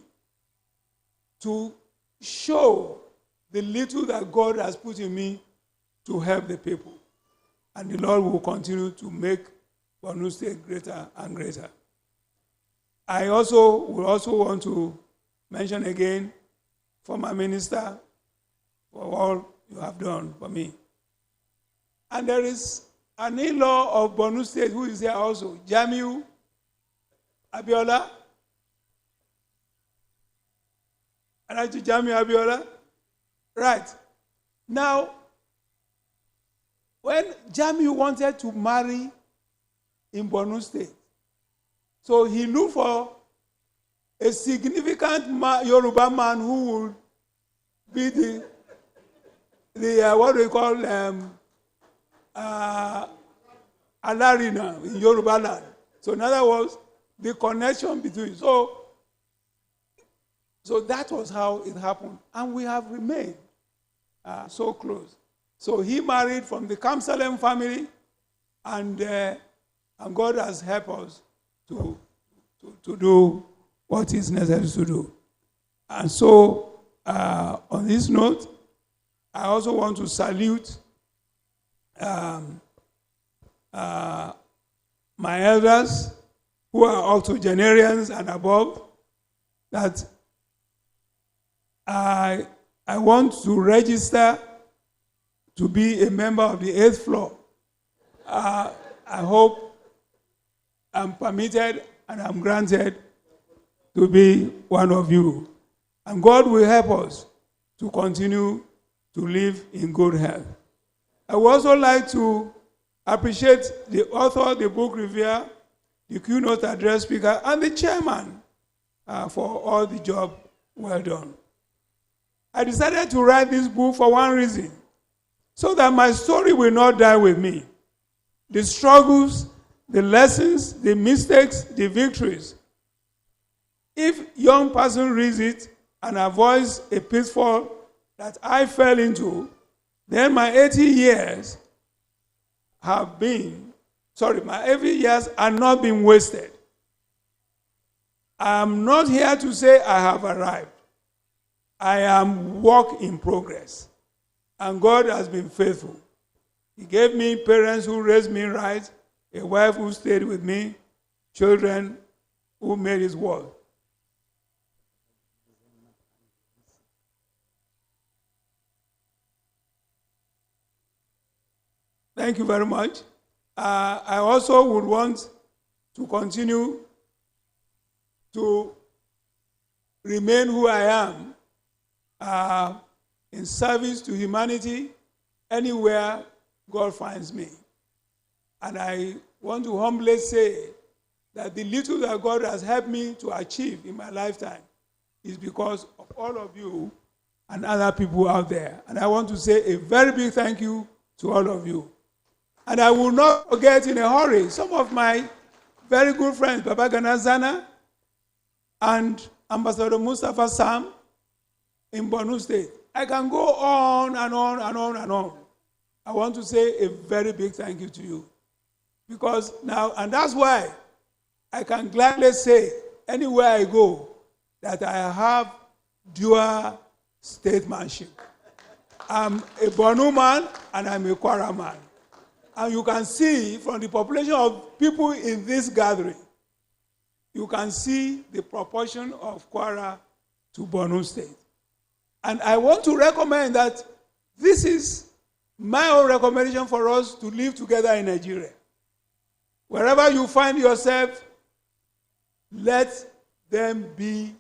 to show the little that God has put in me to help the people. And the Lord will continue to make Borno State greater and greater. I also want to mention again former minister for all you have done for me. And there is an in-law of Borno State who is here also, Jamiu Abiola. Jamiu Abiola. Right. Now, when Jamiu wanted to marry in Borno State, so he looked for a significant Yoruba man who would be the what we call Alarina in Yoruba land. So in other words, the connection between. So that was how it happened. And we have remained so close. So he married from the Kamsalem family, and God has helped us to do what is necessary to do. And so on this note, I also want to salute my elders who are octogenarians and above, that I want to register to be a member of the 8th floor. I hope I'm permitted and I'm granted to be one of you. And God will help us to continue to live in good health. I would also like to appreciate the author of the book review, the keynote address speaker, and the chairman for all the job well done. I decided to write this book for one reason, so that my story will not die with me. The struggles, the lessons, the mistakes, the victories. If young person reads it and avoids a pitfall that I fell into, then my 80 years are not being wasted. I'm not here to say I have arrived. I am work in progress. And God has been faithful. He gave me parents who raised me right, a wife who stayed with me, children who made his world. Thank you very much. I also would want to continue to remain who I am in service to humanity anywhere God finds me. And I want to humbly say that the little that God has helped me to achieve in my lifetime is because of all of you and other people out there. And I want to say a very big thank you to all of you. And I will not forget in a hurry some of my very good friends, Baba Ganazana and Ambassador Mustafa Sam in Borno State. I can go on and on and on and on. I want to say a very big thank you to you. Because now, and that's why I can gladly say anywhere I go that I have dual statesmanship. I'm a Borno man and I'm a Kwara man. And you can see from the population of people in this gathering, you can see the proportion of Kwara to Borno State. And I want to recommend that this is my own recommendation for us to live together in Nigeria. Wherever you find yourself, let them be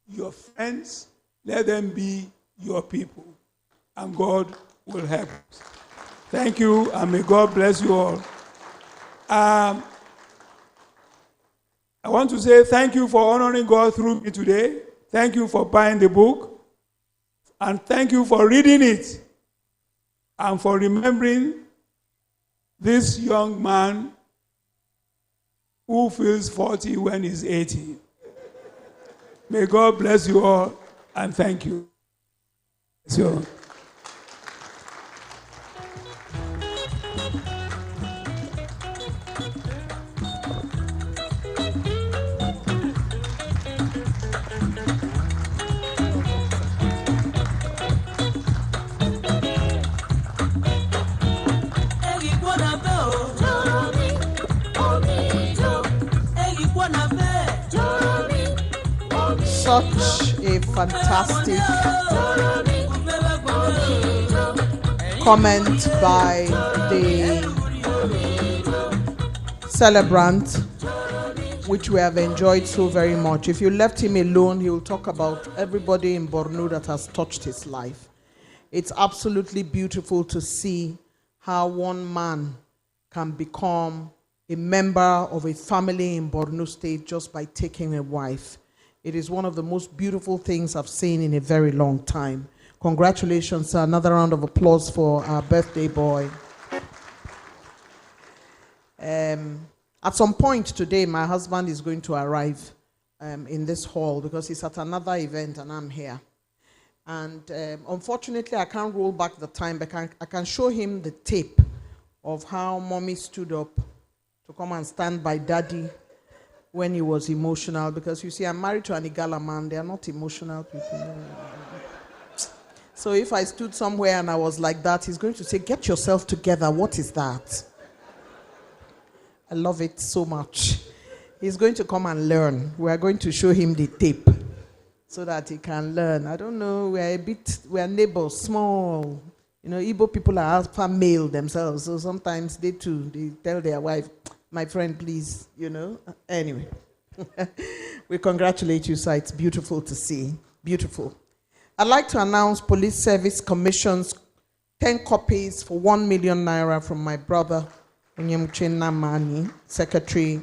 your friends, let them be your people, and God will help us. Thank you, and may God bless you all. I want to say thank you for honoring God through me today. Thank you for buying the book, and thank you for reading it, and for remembering this young man who feels 40 when he's 80. May God bless you all, and thank you. So. Such a fantastic comment by the celebrant, which we have enjoyed so very much. If you left him alone, he will talk about everybody in Borno that has touched his life. It's absolutely beautiful to see how one man can become a member of a family in Borno State just by taking a wife. It is one of the most beautiful things I've seen in a very long time. Congratulations, sir. Another round of applause for our birthday boy. At some point today, my husband is going to arrive in this hall because he's at another event and I'm here. And unfortunately, I can't roll back the time, but I can show him the tape of how mommy stood up to come and stand by daddy when he was emotional, because you see, I'm married to an Igala man. They are not emotional people. So if I stood somewhere and I was like that, he's going to say, get yourself together. What is that? I love it so much. He's going to come and learn. We are going to show him the tape so that he can learn. I don't know, we are neighbors, small. You know, Igbo people are alpha male themselves, so sometimes they tell their wife, my friend, please, you know. Anyway, We congratulate you, sir. It's beautiful to see. Beautiful. I'd like to announce Police Service Commission's 10 copies for 1 million naira from my brother, Onyemche Namani, Secretary,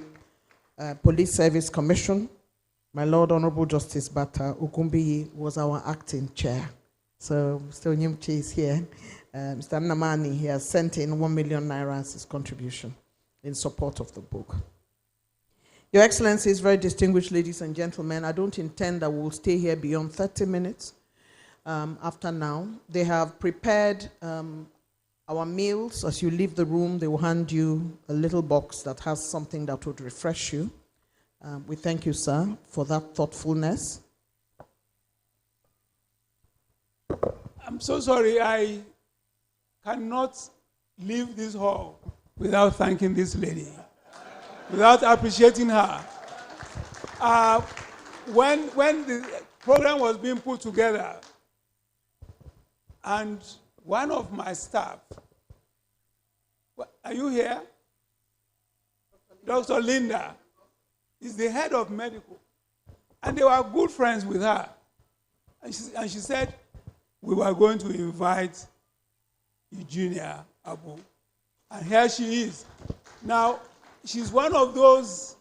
Police Service Commission. My Lord Honorable Justice Bata Ogunbiyi was our acting chair. So Mr. Onyemche is here. Mr. Namani, he has sent in 1 million naira as his contribution in support of the book. Your Excellencies, very distinguished ladies and gentlemen, I don't intend that we'll stay here beyond 30 minutes after now. They have prepared our meals. As you leave the room, they will hand you a little box that has something that would refresh you. We thank you, sir, for that thoughtfulness. I'm so sorry, I cannot leave this hall without thanking this lady, without appreciating her. When the program was being put together, and one of my staff, are you here? Dr. Linda is the head of medical, and they were good friends with her. And she said, we were going to invite Eugenia Abu. And here she is. Now, she's one of those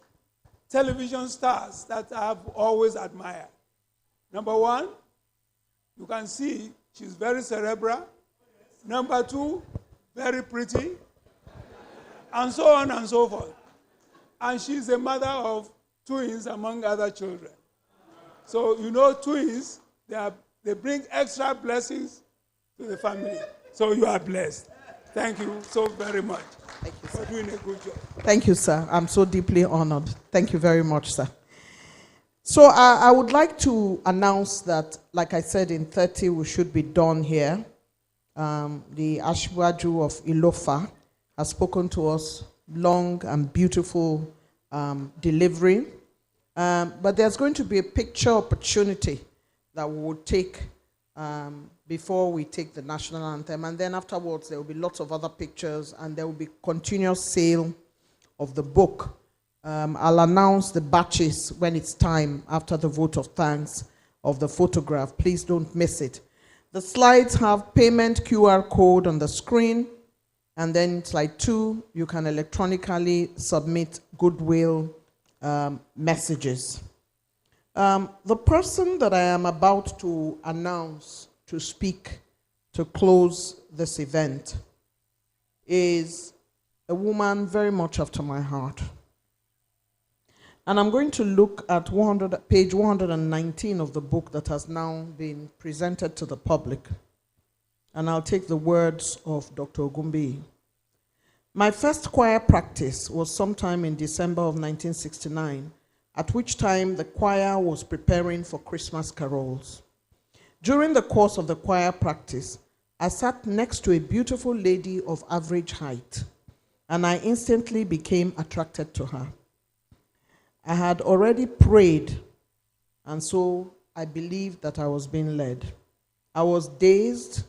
television stars that I've always admired. Number one, you can see she's very cerebral. Number two, very pretty. And so on and so forth. And she's a mother of twins, among other children. So, you know, twins, they bring extra blessings to the family. So you are blessed. Thank you so very much. Thank you, for doing a good job. Thank you, sir. I'm so deeply honored. Thank you very much, sir. So I would like to announce that, like I said, in 30 we should be done here. The Ashwaju of Ilofa has spoken to us, long and beautiful delivery. But there's going to be a picture opportunity that we will take before we take the national anthem. And then afterwards, there will be lots of other pictures, and there will be continuous sale of the book. I'll announce the batches when it's time after the vote of thanks of the photograph. Please don't miss it. The slides have payment QR code on the screen, and then slide 2, you can electronically submit goodwill messages. The person that I am about to announce to speak to close this event is a woman very much after my heart. And I'm going to look at page 119 of the book that has now been presented to the public. And I'll take the words of Dr. Ogunbiyi. My first choir practice was sometime in December of 1969, at which time the choir was preparing for Christmas carols. During the course of the choir practice, I sat next to a beautiful lady of average height, and I instantly became attracted to her. I had already prayed, and so I believed that I was being led. I was dazed,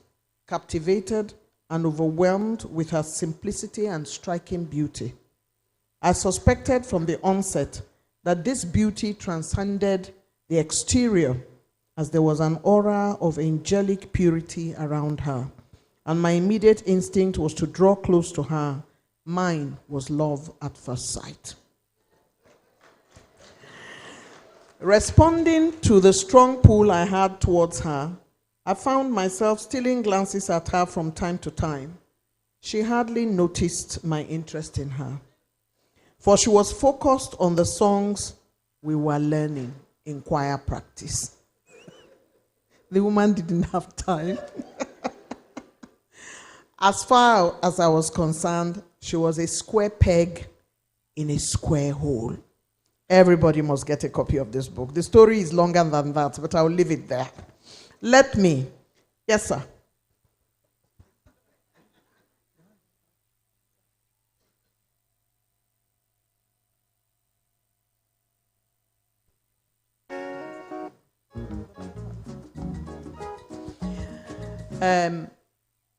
captivated, and overwhelmed with her simplicity and striking beauty. I suspected from the onset that this beauty transcended the exterior, as there was an aura of angelic purity around her, and my immediate instinct was to draw close to her. Mine was love at first sight. Responding to the strong pull I had towards her, I found myself stealing glances at her from time to time. She hardly noticed my interest in her, for she was focused on the songs we were learning in choir practice. The woman didn't have time. As far as I was concerned, she was a square peg in a square hole. Everybody must get a copy of this book. The story is longer than that, but I'll leave it there. Let me. Yes, sir.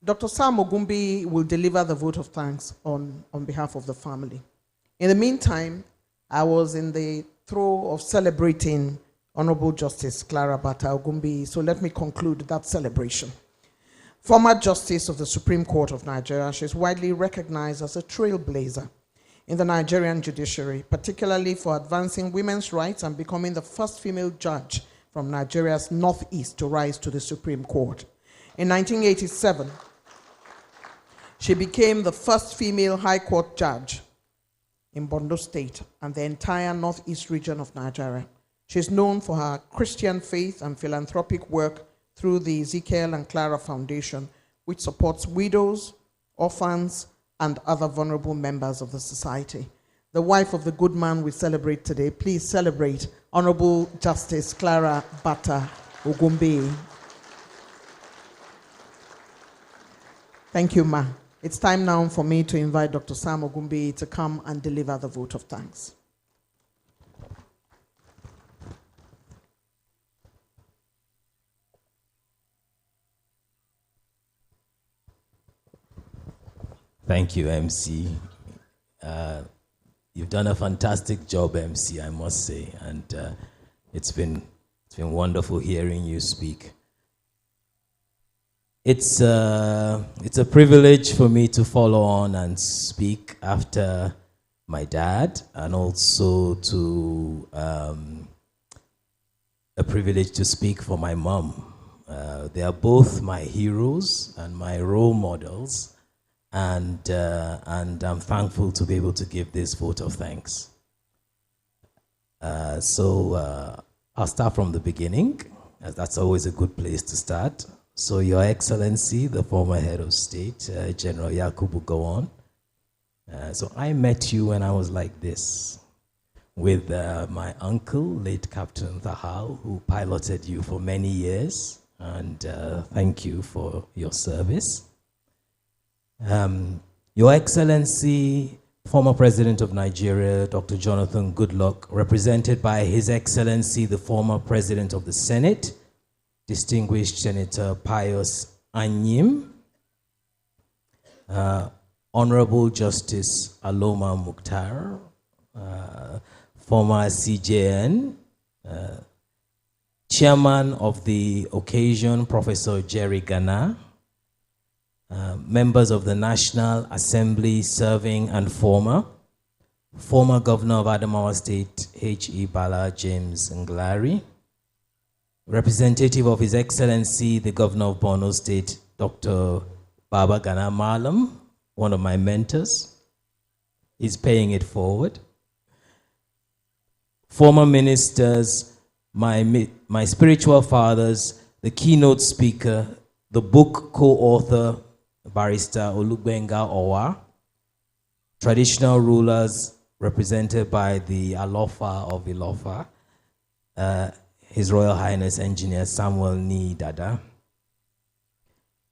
Dr. Sam Ogunbiyi will deliver the vote of thanks on behalf of the family. In the meantime, I was in the throw of celebrating Honorable Justice Clara Bata Ogunbiyi. So let me conclude that celebration. Former Justice of the Supreme Court of Nigeria, she is widely recognized as a trailblazer in the Nigerian judiciary, particularly for advancing women's rights and becoming the first female judge from Nigeria's northeast to rise to the Supreme Court. In 1987, she became the first female High Court judge in Bondo State and the entire northeast region of Nigeria. She is known for her Christian faith and philanthropic work through the Ezekiel and Clara Foundation, which supports widows, orphans, and other vulnerable members of the society. The wife of the good man we celebrate today, please celebrate Honorable Justice Clara Bata Ogunbiyi. Thank you, Ma. It's time now for me to invite Dr. Sam Ogunbiyi to come and deliver the vote of thanks. Thank you, MC. You've done a fantastic job, MC, I must say, and it's been wonderful hearing you speak. It's a privilege for me to follow on and speak after my dad, and also a privilege to speak for my mom. They are both my heroes and my role models. And I'm thankful to be able to give this vote of thanks. I'll start from the beginning, as that's always a good place to start. So, Your Excellency, the former head of state, General Yakubu Gowon. So I met you when I was like this, with my uncle, late Captain Thahal, who piloted you for many years. And thank you for your service. Your Excellency, former President of Nigeria, Dr. Jonathan Goodluck, represented by His Excellency, the former President of the Senate, distinguished Senator Pius Anyim, Honorable Justice Aloma Mukhtar, former CJN, Chairman of the occasion, Professor Jerry Gana, members of the National Assembly serving and former Governor of Adamawa State, H.E. Bala James Nglari, representative of His Excellency, the Governor of Borno State, Dr. Baba Gana Malam, one of my mentors. He's paying it forward. Former ministers, my spiritual fathers, the keynote speaker, the book co-author, Barrister Olugbenga Owa, traditional rulers represented by the Alofa of Ilofa, His Royal Highness Engineer Samuel Ni Dada.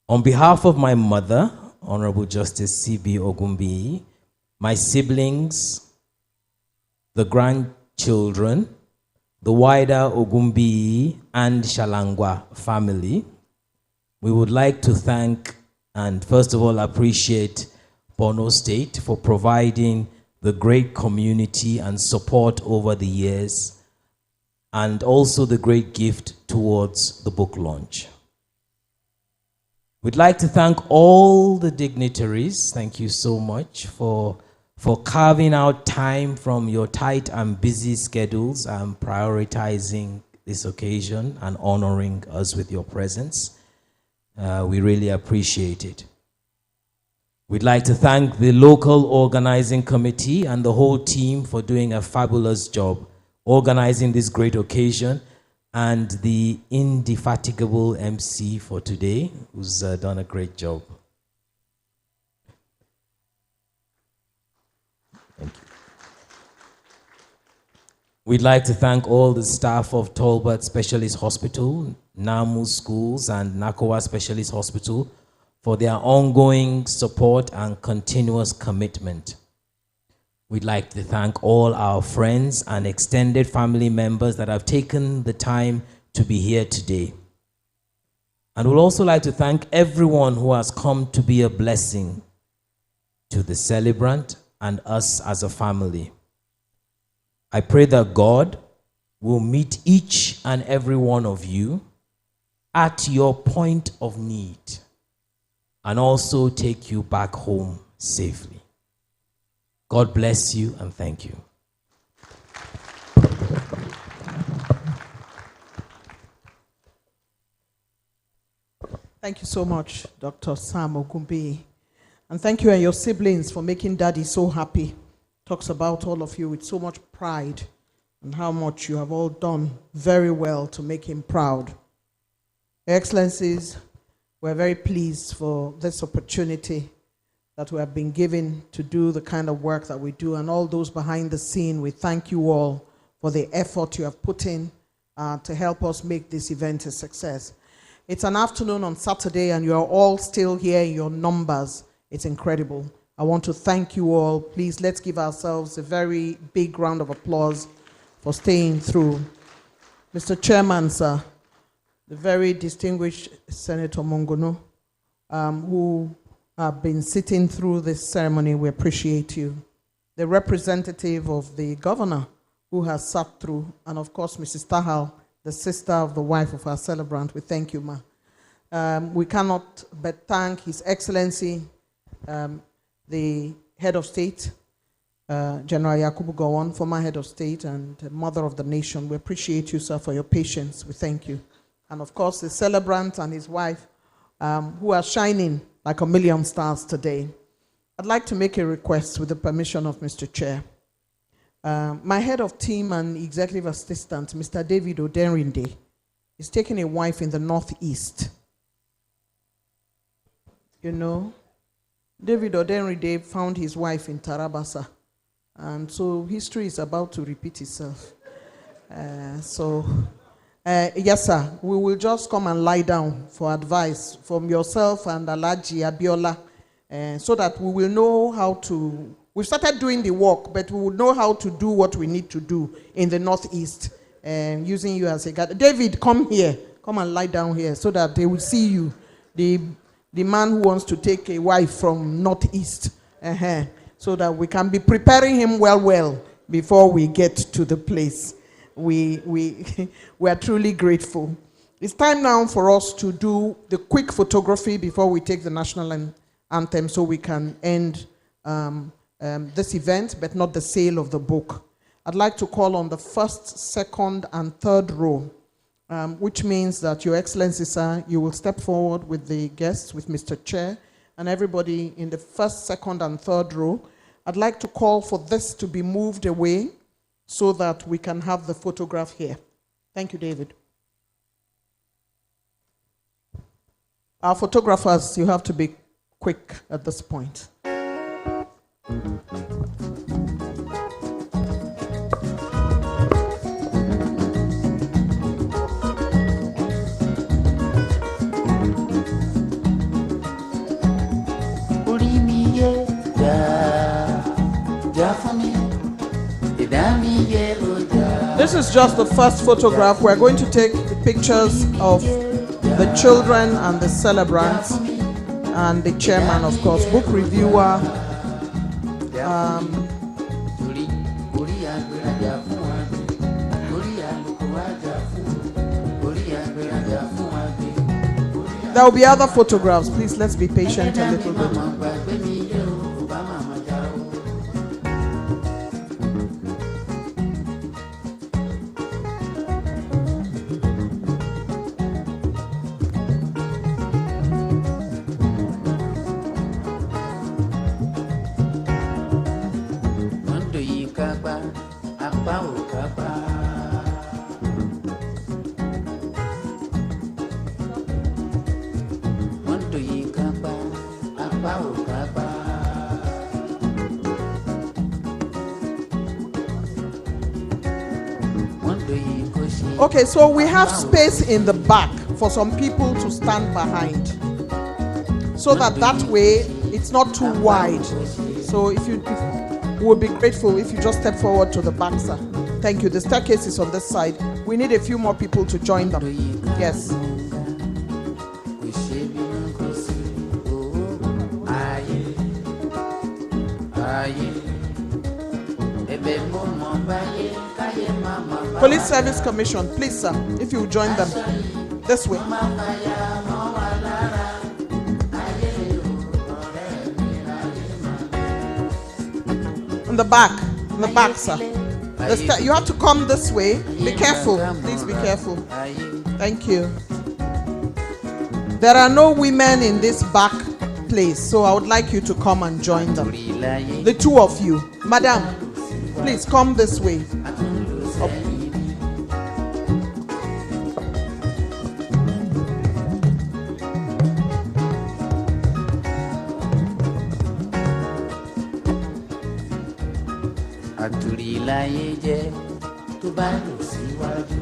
On behalf of my mother, Honorable Justice C.B. Ogunbiyi, my siblings, the grandchildren, the wider Ogunbiyi and Shalangwa family, we would like to thank and first of all appreciate Borno State for providing the great community and support over the years, and also the great gift towards the book launch. We'd like to thank all the dignitaries. Thank you so much for carving out time from your tight and busy schedules and prioritizing this occasion and honoring us with your presence. We really appreciate it. We'd like to thank the local organizing committee and the whole team for doing a fabulous job organizing this great occasion, and the indefatigable MC for today, who's done a great job. Thank you. We'd like to thank all the staff of Talbot Specialist Hospital, Namu Schools, and Nakowa Specialist Hospital for their ongoing support and continuous commitment. We'd like to thank all our friends and extended family members that have taken the time to be here today. And we'd also like to thank everyone who has come to be a blessing to the celebrant and us as a family. I pray that God will meet each and every one of you at your point of need and also take you back home safely. God bless you and thank you. Thank you so much, Dr. Sam Ogunbiyi. And thank you and your siblings for making Daddy so happy. Talks about all of you with so much pride and how much you have all done very well to make him proud. Your Excellencies, we're very pleased for this opportunity that we have been given to do the kind of work that we do, and all those behind the scene, we thank you all for the effort you have put in to help us make this event a success. It's an afternoon on Saturday and you're all still here in your numbers. It's incredible. I want to thank you all. Please, let's give ourselves a very big round of applause for staying through. Mr. Chairman, sir, the very distinguished Senator Mongono, who have been sitting through this ceremony, we appreciate you. The representative of the governor who has sat through, and of course, Mrs. Tahal, the sister of the wife of our celebrant, we thank you, ma. We cannot but thank His Excellency, the head of state, General Yakubu Gowon, former head of state and mother of the nation. We appreciate you, sir, for your patience. We thank you. And of course, the celebrant and his wife, who are shining like a million stars today. I'd like to make a request with the permission of Mr. Chair. My head of team and executive assistant, Mr. David Odenrinde, is taking a wife in the Northeast. You know, David Odenrinde found his wife in Tarabasa. And so history is about to repeat itself. Yes, sir, we will just come and lie down for advice from yourself and Alaji Abiola, so that we will know how to. We've started doing the work, but we will know how to do what we need to do in the Northeast, using you as a guide. David, come here. Come and lie down here so that they will see you, the man who wants to take a wife from Northeast, so that we can be preparing him well before we get to the place. We are truly grateful. It's time now for us to do the quick photography before we take the national anthem, so we can end this event, but not the sale of the book. I'd like to call on the first, second, and third row, which means that Your Excellency, sir, you will step forward with the guests, with Mr. Chair, and everybody in the first, second, and third row. I'd like to call for this to be moved away so that we can have the photograph here. Thank you, David. Our photographers, you have to be quick at this point. This is just the first photograph. We're going to take the pictures of the children and the celebrants and the chairman, of course, book reviewer. There will be other photographs. Please, let's be patient a little bit. Okay, so we have space in the back for some people to stand behind, so that way it's not too wide. So we would be grateful if you just step forward to the back, sir. Thank you. The staircase is on this side. We need a few more people to join them. Yes. Ebe mo mo baye Police Service Commission, please, sir, if you join them. This way. In the back, sir. You have to come this way. Be careful. Please be careful. Thank you. There are no women in this back place, so I would like you to come and join them. The two of you. Madam, please come this way. Up. Àtùrí láyé jẹ́ tó bá lọ síwájú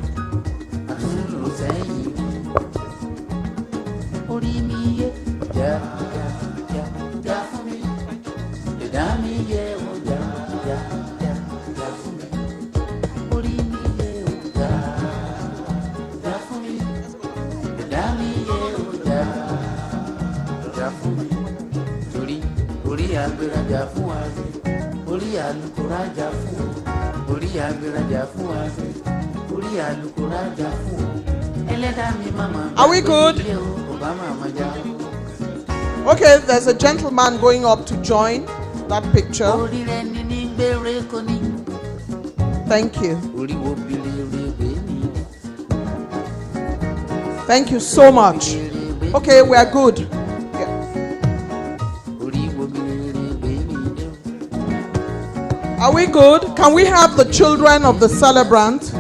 àtúnlò sẹ́yìn orí mi yé já já já já fún mi ẹ̀dá mi yé o já já já já fún mi orí mi yé o já já fún mi ẹ̀dá mi yé o já já fún mi torí orí agbérajà fún wa rí. Orí alukórajà fún orí agbérajà fún àgbẹ̀ orí alukórajà fún ẹlẹ́dàá mi mama. Are we good? Okay, there's a gentleman going up to join that picture. Thank you. Thank you so much. Okay, we are good. Are we good? Can we have the children of the celebrant